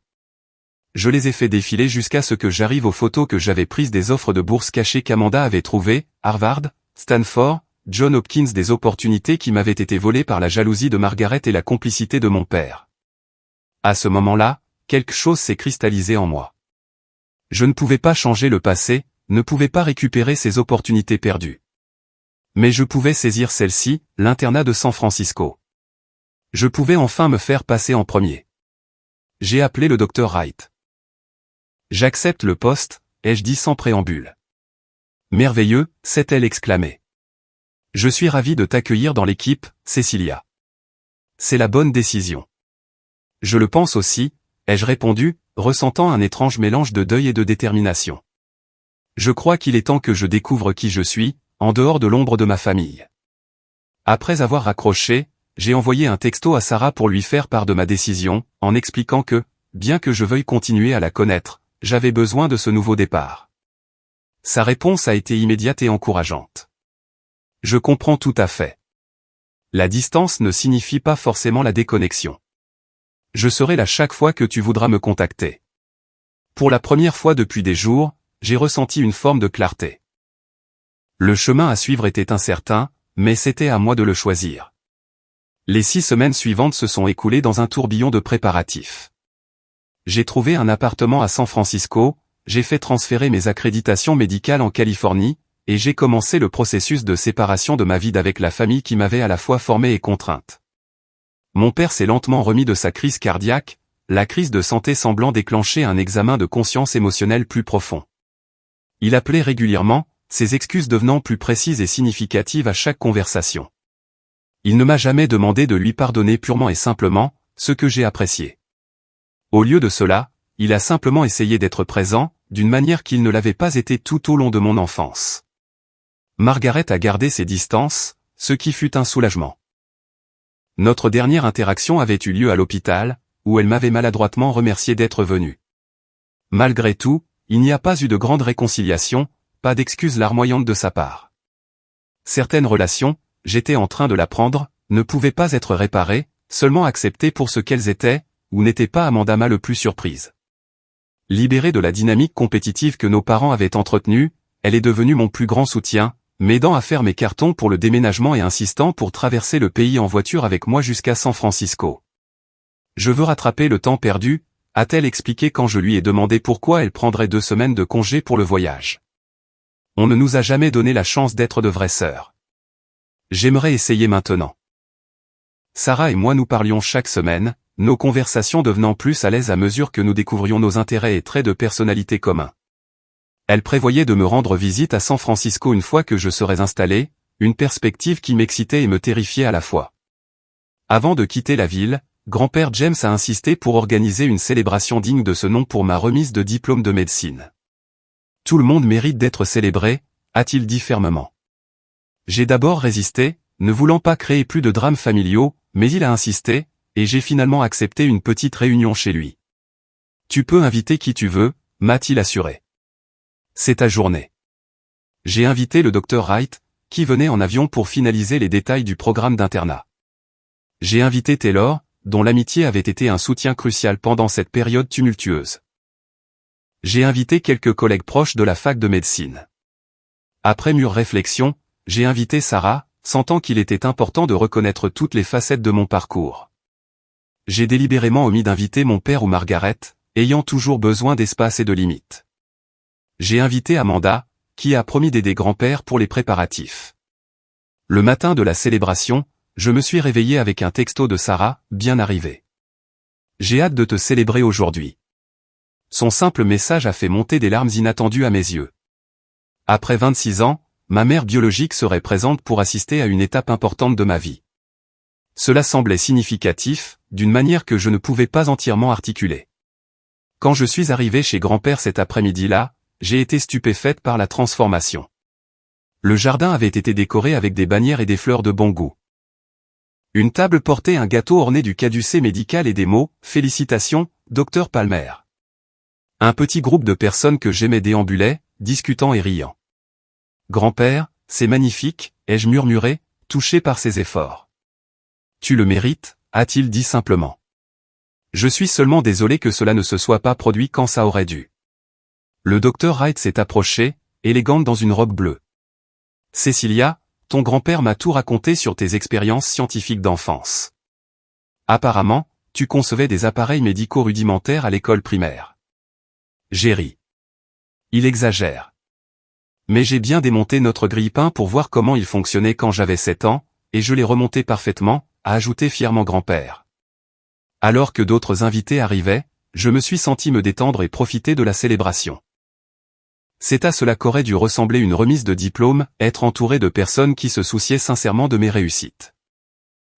Je les ai fait défiler jusqu'à ce que j'arrive aux photos que j'avais prises des offres de bourses cachées qu'Amanda avait trouvées, Harvard, Stanford, Johns Hopkins, des opportunités qui m'avaient été volées par la jalousie de Margaret et la complicité de mon père. À ce moment-là, quelque chose s'est cristallisé en moi. Je ne pouvais pas changer le passé, ne pouvais pas récupérer ces opportunités perdues. Mais je pouvais saisir celle-ci, l'internat de San Francisco. Je pouvais enfin me faire passer en premier. J'ai appelé le Dr Wright. J'accepte le poste, ai-je dit sans préambule. Merveilleux, s'est-elle exclamée. Je suis ravi de t'accueillir dans l'équipe, Cecilia. C'est la bonne décision. Je le pense aussi, ai-je répondu, ressentant un étrange mélange de deuil et de détermination. Je crois qu'il est temps que je découvre qui je suis, en dehors de l'ombre de ma famille. Après avoir raccroché, j'ai envoyé un texto à Sarah pour lui faire part de ma décision, en expliquant que, bien que je veuille continuer à la connaître, j'avais besoin de ce nouveau départ. Sa réponse a été immédiate et encourageante. Je comprends tout à fait. La distance ne signifie pas forcément la déconnexion. Je serai là chaque fois que tu voudras me contacter. Pour la première fois depuis des jours, j'ai ressenti une forme de clarté. Le chemin à suivre était incertain, mais c'était à moi de le choisir. Les 6 semaines suivantes se sont écoulées dans un tourbillon de préparatifs. J'ai trouvé un appartement à San Francisco, j'ai fait transférer mes accréditations médicales en Californie, et j'ai commencé le processus de séparation de ma vie d'avec la famille qui m'avait à la fois formée et contrainte. Mon père s'est lentement remis de sa crise cardiaque, la crise de santé semblant déclencher un examen de conscience émotionnelle plus profond. Il appelait régulièrement, ses excuses devenant plus précises et significatives à chaque conversation. Il ne m'a jamais demandé de lui pardonner purement et simplement, ce que j'ai apprécié. Au lieu de cela, il a simplement essayé d'être présent, d'une manière qu'il ne l'avait pas été tout au long de mon enfance. Margaret a gardé ses distances, ce qui fut un soulagement. Notre dernière interaction avait eu lieu à l'hôpital, où elle m'avait maladroitement remercié d'être venue. Malgré tout, il n'y a pas eu de grande réconciliation, pas d'excuses larmoyantes de sa part. Certaines relations, j'étais en train de l'apprendre, ne pouvaient pas être réparées, seulement acceptées pour ce qu'elles étaient, ou n'était pas Amanda le plus surprise. Libérée de la dynamique compétitive que nos parents avaient entretenue, elle est devenue mon plus grand soutien, m'aidant à faire mes cartons pour le déménagement et insistant pour traverser le pays en voiture avec moi jusqu'à San Francisco. Je veux rattraper le temps perdu, a-t-elle expliqué quand je lui ai demandé pourquoi elle prendrait 2 semaines de congé pour le voyage. On ne nous a jamais donné la chance d'être de vraies sœurs. J'aimerais essayer maintenant. Sarah et moi nous parlions chaque semaine, nos conversations devenant plus à l'aise à mesure que nous découvrions nos intérêts et traits de personnalité communs. Elle prévoyait de me rendre visite à San Francisco une fois que je serais installé, une perspective qui m'excitait et me terrifiait à la fois. Avant de quitter la ville, grand-père James a insisté pour organiser une célébration digne de ce nom pour ma remise de diplôme de médecine. Tout le monde mérite d'être célébré, a-t-il dit fermement. J'ai d'abord résisté, ne voulant pas créer plus de drames familiaux, mais il a insisté, et j'ai finalement accepté une petite réunion chez lui. Tu peux inviter qui tu veux, m'a-t-il assuré. C'est ta journée. J'ai invité le Dr Wright, qui venait en avion pour finaliser les détails du programme d'internat. J'ai invité Taylor, dont l'amitié avait été un soutien crucial pendant cette période tumultueuse. J'ai invité quelques collègues proches de la fac de médecine. Après mûre réflexion, j'ai invité Sarah, sentant qu'il était important de reconnaître toutes les facettes de mon parcours. J'ai délibérément omis d'inviter mon père ou Margaret, ayant toujours besoin d'espace et de limites. J'ai invité Amanda, qui a promis d'aider grand-père pour les préparatifs. Le matin de la célébration, je me suis réveillé avec un texto de Sarah, bien arrivé. J'ai hâte de te célébrer aujourd'hui. Son simple message a fait monter des larmes inattendues à mes yeux. Après 26 ans, ma mère biologique serait présente pour assister à une étape importante de ma vie. Cela semblait significatif, d'une manière que je ne pouvais pas entièrement articuler. Quand je suis arrivé chez grand-père cet après-midi-là, j'ai été stupéfaite par la transformation. Le jardin avait été décoré avec des bannières et des fleurs de bon goût. Une table portait un gâteau orné du caducée médical et des mots « Félicitations, Dr Palmer ». Un petit groupe de personnes que j'aimais déambulait, discutant et riant. « Grand-père, c'est magnifique », ai-je murmuré, touché par ses efforts. « Tu le mérites », a-t-il dit simplement. Je suis seulement désolé que cela ne se soit pas produit quand ça aurait dû. Le docteur Wright s'est approché, élégante dans une robe bleue. « Cecilia, ton grand-père m'a tout raconté sur tes expériences scientifiques d'enfance. Apparemment, tu concevais des appareils médicaux rudimentaires à l'école primaire. » J'ai ri. Il exagère. Mais j'ai bien démonté notre grille-pain pour voir comment il fonctionnait quand j'avais 7 ans, et je l'ai remonté parfaitement, a ajouté fièrement grand-père. Alors que d'autres invités arrivaient, je me suis senti me détendre et profiter de la célébration. C'est à cela qu'aurait dû ressembler une remise de diplôme, être entouré de personnes qui se souciaient sincèrement de mes réussites.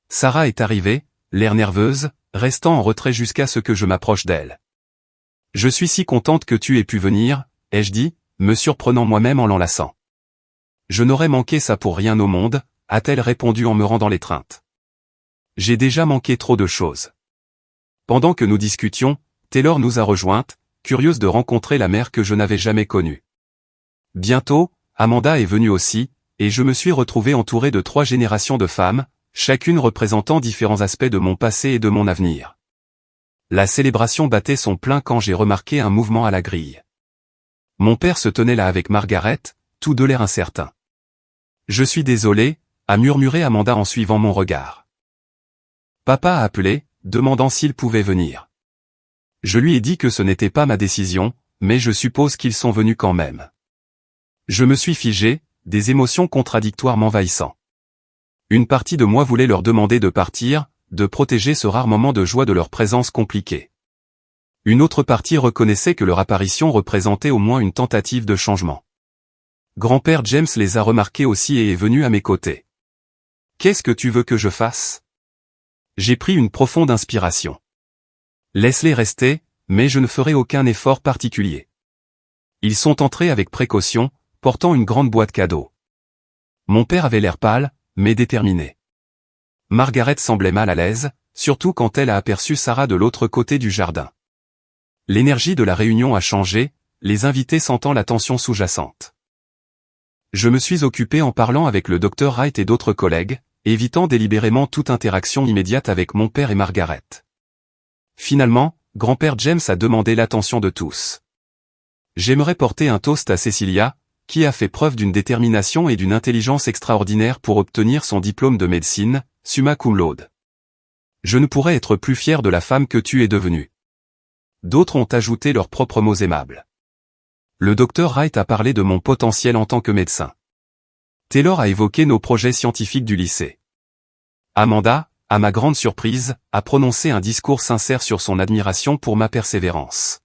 Sarah est arrivée, l'air nerveuse, restant en retrait jusqu'à ce que je m'approche d'elle. « Je suis si contente que tu aies pu venir », ai-je dit, me surprenant moi-même en l'enlaçant. « Je n'aurais manqué ça pour rien au monde », a-t-elle répondu en me rendant l'étreinte. « J'ai déjà manqué trop de choses. » Pendant que nous discutions, Taylor nous a rejointes, curieuse de rencontrer la mère que je n'avais jamais connue. Bientôt, Amanda est venue aussi, et je me suis retrouvé entouré de 3 générations de femmes, chacune représentant différents aspects de mon passé et de mon avenir. La célébration battait son plein quand j'ai remarqué un mouvement à la grille. Mon père se tenait là avec Margaret, tous deux l'air incertains. « Je suis désolé », a murmuré Amanda en suivant mon regard. Papa a appelé, demandant s'il pouvait venir. Je lui ai dit que ce n'était pas ma décision, mais je suppose qu'ils sont venus quand même. Je me suis figé, des émotions contradictoires m'envahissant. Une partie de moi voulait leur demander de partir, de protéger ce rare moment de joie de leur présence compliquée. Une autre partie reconnaissait que leur apparition représentait au moins une tentative de changement. Grand-père James les a remarqués aussi et est venu à mes côtés. « Qu'est-ce que tu veux que je fasse ?» J'ai pris une profonde inspiration. « Laisse-les rester, mais je ne ferai aucun effort particulier. » Ils sont entrés avec précaution, portant une grande boîte cadeau. Mon père avait l'air pâle, mais déterminé. Margaret semblait mal à l'aise, surtout quand elle a aperçu Sarah de l'autre côté du jardin. L'énergie de la réunion a changé, les invités sentant la tension sous-jacente. Je me suis occupé en parlant avec le Dr Wright et d'autres collègues, évitant délibérément toute interaction immédiate avec mon père et Margaret. Finalement, grand-père James a demandé l'attention de tous. J'aimerais porter un toast à Cecilia, qui a fait preuve d'une détermination et d'une intelligence extraordinaire pour obtenir son diplôme de médecine, summa cum laude. Je ne pourrais être plus fier de la femme que tu es devenue. D'autres ont ajouté leurs propres mots aimables. Le docteur Wright a parlé de mon potentiel en tant que médecin. Taylor a évoqué nos projets scientifiques du lycée. Amanda, à ma grande surprise, a prononcé un discours sincère sur son admiration pour ma persévérance.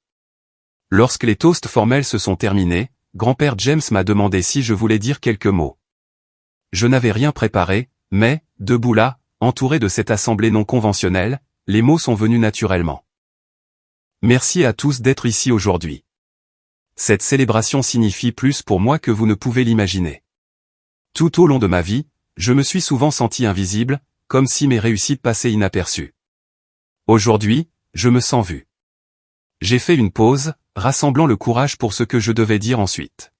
Lorsque les toasts formels se sont terminés, grand-père James m'a demandé si je voulais dire quelques mots. Je n'avais rien préparé, mais, debout là, entouré de cette assemblée non conventionnelle, les mots sont venus naturellement. Merci à tous d'être ici aujourd'hui. Cette célébration signifie plus pour moi que vous ne pouvez l'imaginer. Tout au long de ma vie, je me suis souvent senti invisible, comme si mes réussites passaient inaperçues. Aujourd'hui, je me sens vu. J'ai fait une pause, rassemblant le courage pour ce que je devais dire ensuite.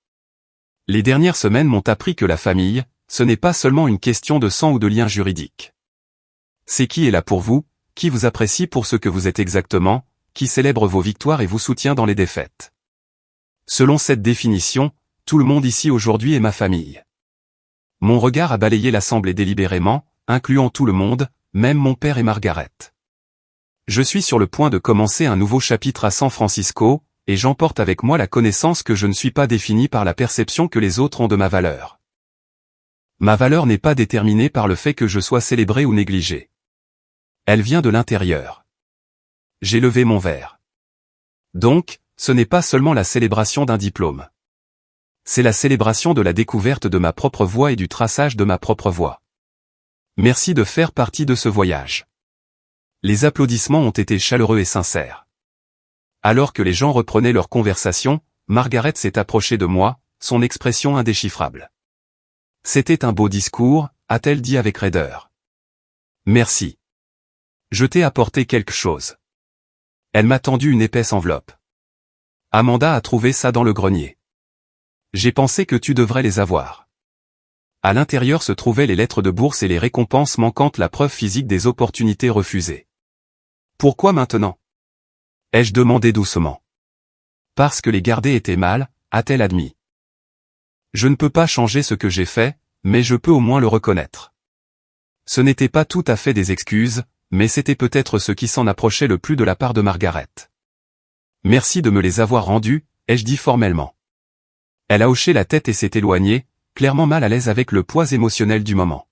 Les dernières semaines m'ont appris que la famille, ce n'est pas seulement une question de sang ou de lien juridique. C'est qui est là pour vous, qui vous apprécie pour ce que vous êtes exactement, qui célèbre vos victoires et vous soutient dans les défaites. Selon cette définition, tout le monde ici aujourd'hui est ma famille. Mon regard a balayé l'assemblée délibérément, incluant tout le monde, même mon père et Margaret. Je suis sur le point de commencer un nouveau chapitre à San Francisco, et j'emporte avec moi la connaissance que je ne suis pas défini par la perception que les autres ont de ma valeur. Ma valeur n'est pas déterminée par le fait que je sois célébré ou négligé. Elle vient de l'intérieur. J'ai levé mon verre. Donc, ce n'est pas seulement la célébration d'un diplôme. C'est la célébration de la découverte de ma propre voie et du traçage de ma propre voie. Merci de faire partie de ce voyage. Les applaudissements ont été chaleureux et sincères. Alors que les gens reprenaient leur conversation, Margaret s'est approchée de moi, son expression indéchiffrable. C'était un beau discours, a-t-elle dit avec raideur. Merci. Je t'ai apporté quelque chose. Elle m'a tendu une épaisse enveloppe. Amanda a trouvé ça dans le grenier. J'ai pensé que tu devrais les avoir. À l'intérieur se trouvaient les lettres de bourse et les récompenses manquantes, la preuve physique des opportunités refusées. Pourquoi maintenant? Ai-je demandé doucement. Parce que les garder était mal, a-t-elle admis. Je ne peux pas changer ce que j'ai fait, mais je peux au moins le reconnaître. Ce n'était pas tout à fait des excuses, mais c'était peut-être ce qui s'en approchait le plus de la part de Margaret. Merci de me les avoir rendus, ai-je dit formellement. Elle a hoché la tête et s'est éloignée, clairement mal à l'aise avec le poids émotionnel du moment.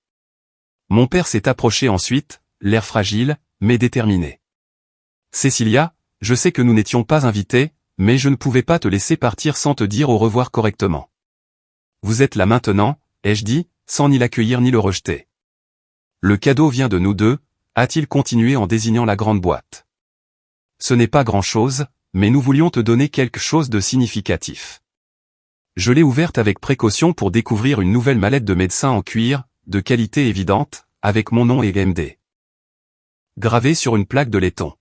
Mon père s'est approché ensuite, l'air fragile, mais déterminé. Cécilia, je sais que nous n'étions pas invités, mais je ne pouvais pas te laisser partir sans te dire au revoir correctement. Vous êtes là maintenant, ai-je dit, sans ni l'accueillir ni le rejeter. Le cadeau vient de nous deux, a-t-il continué en désignant la grande boîte. Ce n'est pas grand-chose, mais nous voulions te donner quelque chose de significatif. Je l'ai ouverte avec précaution pour découvrir une nouvelle mallette de médecin en cuir, de qualité évidente, avec mon nom et MD. Gravé sur une plaque de laiton.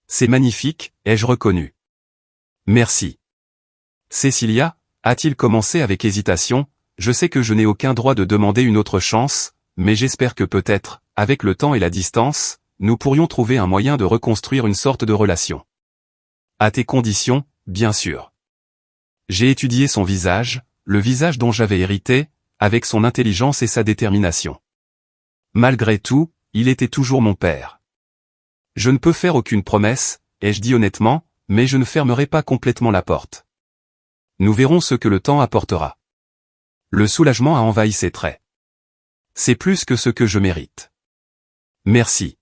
C'est magnifique, ai-je reconnu. Merci. Cécilia, a-t-il commencé avec hésitation, je sais que je n'ai aucun droit de demander une autre chance, mais j'espère que peut-être, avec le temps et la distance, nous pourrions trouver un moyen de reconstruire une sorte de relation. À tes conditions, bien sûr. J'ai étudié son visage, le visage dont j'avais hérité, avec son intelligence et sa détermination. Malgré tout, il était toujours mon père. Je ne peux faire aucune promesse, ai-je dit honnêtement, mais je ne fermerai pas complètement la porte. Nous verrons ce que le temps apportera. Le soulagement a envahi ses traits. C'est plus que ce que je mérite. Merci.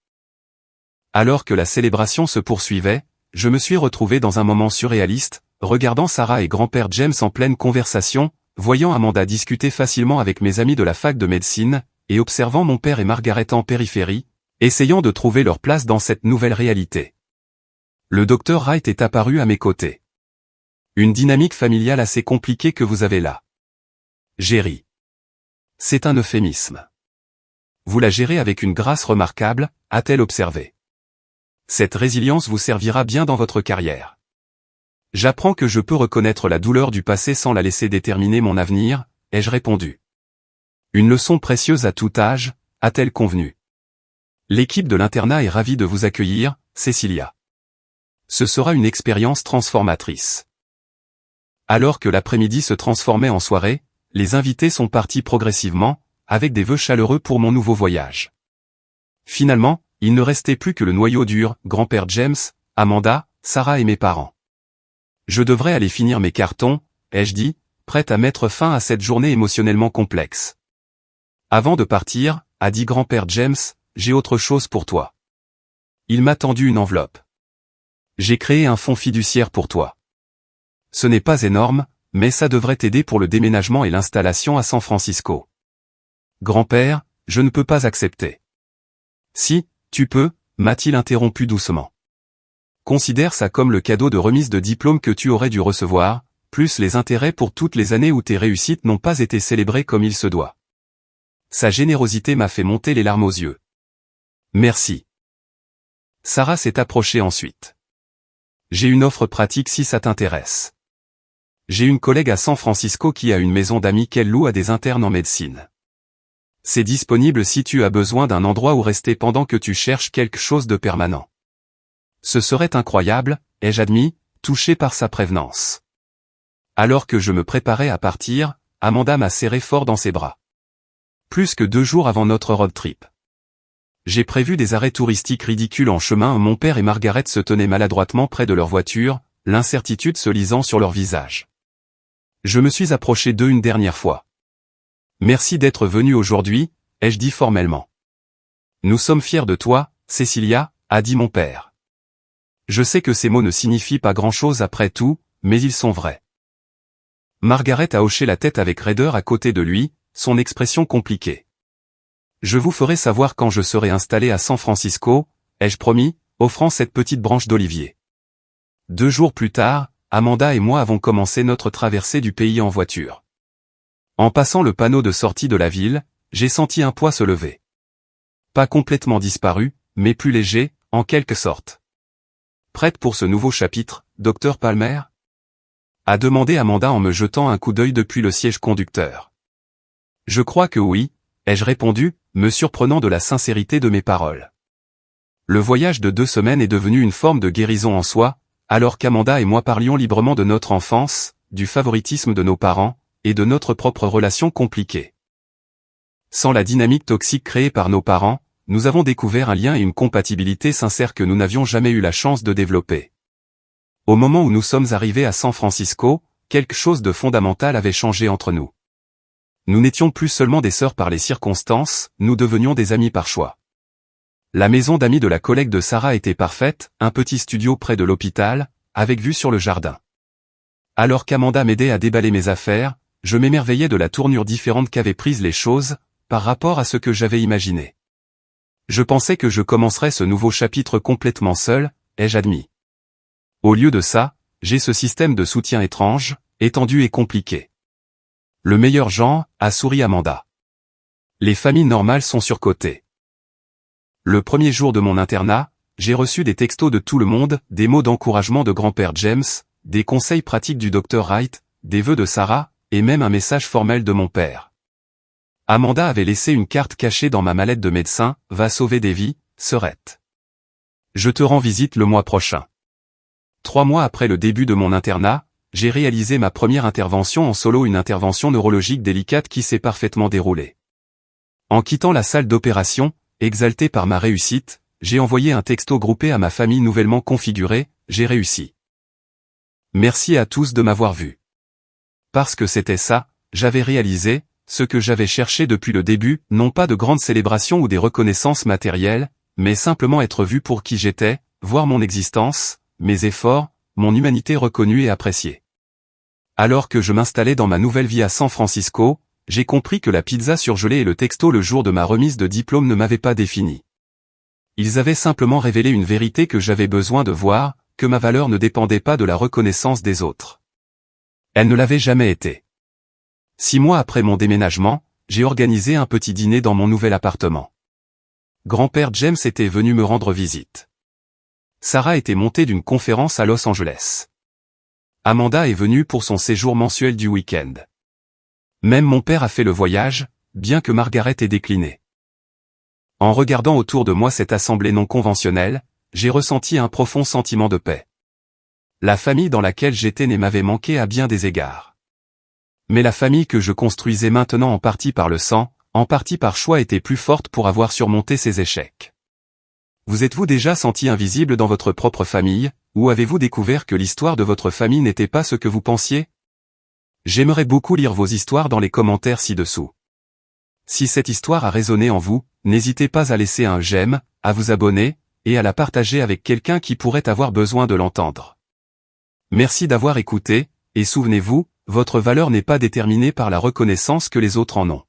Alors que la célébration se poursuivait, je me suis retrouvé dans un moment surréaliste, regardant Sarah et grand-père James en pleine conversation, voyant Amanda discuter facilement avec mes amis de la fac de médecine, et observant mon père et Margaret en périphérie, essayant de trouver leur place dans cette nouvelle réalité. Le docteur Wright est apparu à mes côtés. Une dynamique familiale assez compliquée que vous avez là. J'ai ri. C'est un euphémisme. Vous la gérez avec une grâce remarquable, a-t-elle observé. Cette résilience vous servira bien dans votre carrière. J'apprends que je peux reconnaître la douleur du passé sans la laisser déterminer mon avenir, ai-je répondu. Une leçon précieuse à tout âge, a-t-elle convenu. L'équipe de l'internat est ravie de vous accueillir, Cécilia. Ce sera une expérience transformatrice. Alors que l'après-midi se transformait en soirée, les invités sont partis progressivement, avec des vœux chaleureux pour mon nouveau voyage. Finalement, il ne restait plus que le noyau dur, grand-père James, Amanda, Sarah et mes parents. Je devrais aller finir mes cartons, ai-je dit, prête à mettre fin à cette journée émotionnellement complexe. Avant de partir, a dit grand-père James, j'ai autre chose pour toi. Il m'a tendu une enveloppe. J'ai créé un fonds fiduciaire pour toi. Ce n'est pas énorme, mais ça devrait t'aider pour le déménagement et l'installation à San Francisco. Grand-père, je ne peux pas accepter. Si, tu peux, m'a-t-il interrompu doucement. Considère ça comme le cadeau de remise de diplôme que tu aurais dû recevoir, plus les intérêts pour toutes les années où tes réussites n'ont pas été célébrées comme il se doit. Sa générosité m'a fait monter les larmes aux yeux. Merci. Sarah s'est approchée ensuite. J'ai une offre pratique si ça t'intéresse. J'ai une collègue à San Francisco qui a une maison d'amis qu'elle loue à des internes en médecine. C'est disponible si tu as besoin d'un endroit où rester pendant que tu cherches quelque chose de permanent. Ce serait incroyable, ai-je admis, touché par sa prévenance. Alors que je me préparais à partir, Amanda m'a serré fort dans ses bras. Plus que 2 jours avant notre road trip. J'ai prévu des arrêts touristiques ridicules en chemin où mon père et Margaret se tenaient maladroitement près de leur voiture, l'incertitude se lisant sur leur visage. Je me suis approché d'eux une dernière fois. Merci d'être venu aujourd'hui, ai-je dit formellement. Nous sommes fiers de toi, Cecilia, a dit mon père. Je sais que ces mots ne signifient pas grand-chose après tout, mais ils sont vrais. Margaret a hoché la tête avec raideur à côté de lui, son expression compliquée. Je vous ferai savoir quand je serai installé à San Francisco, ai-je promis, offrant cette petite branche d'olivier. 2 jours plus tard, Amanda et moi avons commencé notre traversée du pays en voiture. En passant le panneau de sortie de la ville, j'ai senti un poids se lever. Pas complètement disparu, mais plus léger, en quelque sorte. Prête pour ce nouveau chapitre, Dr Palmer ? A demandé Amanda en me jetant un coup d'œil depuis le siège conducteur. Je crois que oui, ai-je répondu, me surprenant de la sincérité de mes paroles. Le voyage de 2 semaines est devenu une forme de guérison en soi, alors qu'Amanda et moi parlions librement de notre enfance, du favoritisme de nos parents, et de notre propre relation compliquée. Sans la dynamique toxique créée par nos parents, nous avons découvert un lien et une compatibilité sincère que nous n'avions jamais eu la chance de développer. Au moment où nous sommes arrivés à San Francisco, quelque chose de fondamental avait changé entre nous. Nous n'étions plus seulement des sœurs par les circonstances, nous devenions des amis par choix. La maison d'amis de la collègue de Sarah était parfaite, un petit studio près de l'hôpital, avec vue sur le jardin. Alors qu'Amanda m'aidait à déballer mes affaires, je m'émerveillais de la tournure différente qu'avaient prise les choses, par rapport à ce que j'avais imaginé. Je pensais que je commencerais ce nouveau chapitre complètement seul, ai-je admis. Au lieu de ça, j'ai ce système de soutien étrange, étendu et compliqué. Le meilleur genre, a souri Amanda. Les familles normales sont surcotées. Le premier jour de mon internat, j'ai reçu des textos de tout le monde, des mots d'encouragement de grand-père James, des conseils pratiques du Dr Wright, des vœux de Sarah, et même un message formel de mon père. Amanda avait laissé une carte cachée dans ma mallette de médecin, va sauver des vies, sœurette. Je te rends visite le mois prochain. 3 mois après le début de mon internat, j'ai réalisé ma première intervention en solo, une intervention neurologique délicate qui s'est parfaitement déroulée. En quittant la salle d'opération, exalté par ma réussite, j'ai envoyé un texto groupé à ma famille nouvellement configurée, j'ai réussi. Merci à tous de m'avoir vu. Parce que c'était ça, j'avais réalisé, ce que j'avais cherché depuis le début, non pas de grandes célébrations ou des reconnaissances matérielles, mais simplement être vu pour qui j'étais, voir mon existence, mes efforts, mon humanité reconnue et appréciée. Alors que je m'installais dans ma nouvelle vie à San Francisco, j'ai compris que la pizza surgelée et le texto le jour de ma remise de diplôme ne m'avaient pas défini. Ils avaient simplement révélé une vérité que j'avais besoin de voir, que ma valeur ne dépendait pas de la reconnaissance des autres. Elle ne l'avait jamais été. 6 mois après mon déménagement, j'ai organisé un petit dîner dans mon nouvel appartement. Grand-père James était venu me rendre visite. Sarah était montée d'une conférence à Los Angeles. Amanda est venue pour son séjour mensuel du week-end. Même mon père a fait le voyage, bien que Margaret ait décliné. En regardant autour de moi cette assemblée non conventionnelle, j'ai ressenti un profond sentiment de paix. La famille dans laquelle j'étais née m'avait manqué à bien des égards. Mais la famille que je construisais maintenant en partie par le sang, en partie par choix était plus forte pour avoir surmonté ses échecs. Vous êtes-vous déjà senti invisible dans votre propre famille, ou avez-vous découvert que l'histoire de votre famille n'était pas ce que vous pensiez ? J'aimerais beaucoup lire vos histoires dans les commentaires ci-dessous. Si cette histoire a résonné en vous, n'hésitez pas à laisser un j'aime, à vous abonner, et à la partager avec quelqu'un qui pourrait avoir besoin de l'entendre. Merci d'avoir écouté, et souvenez-vous, votre valeur n'est pas déterminée par la reconnaissance que les autres en ont.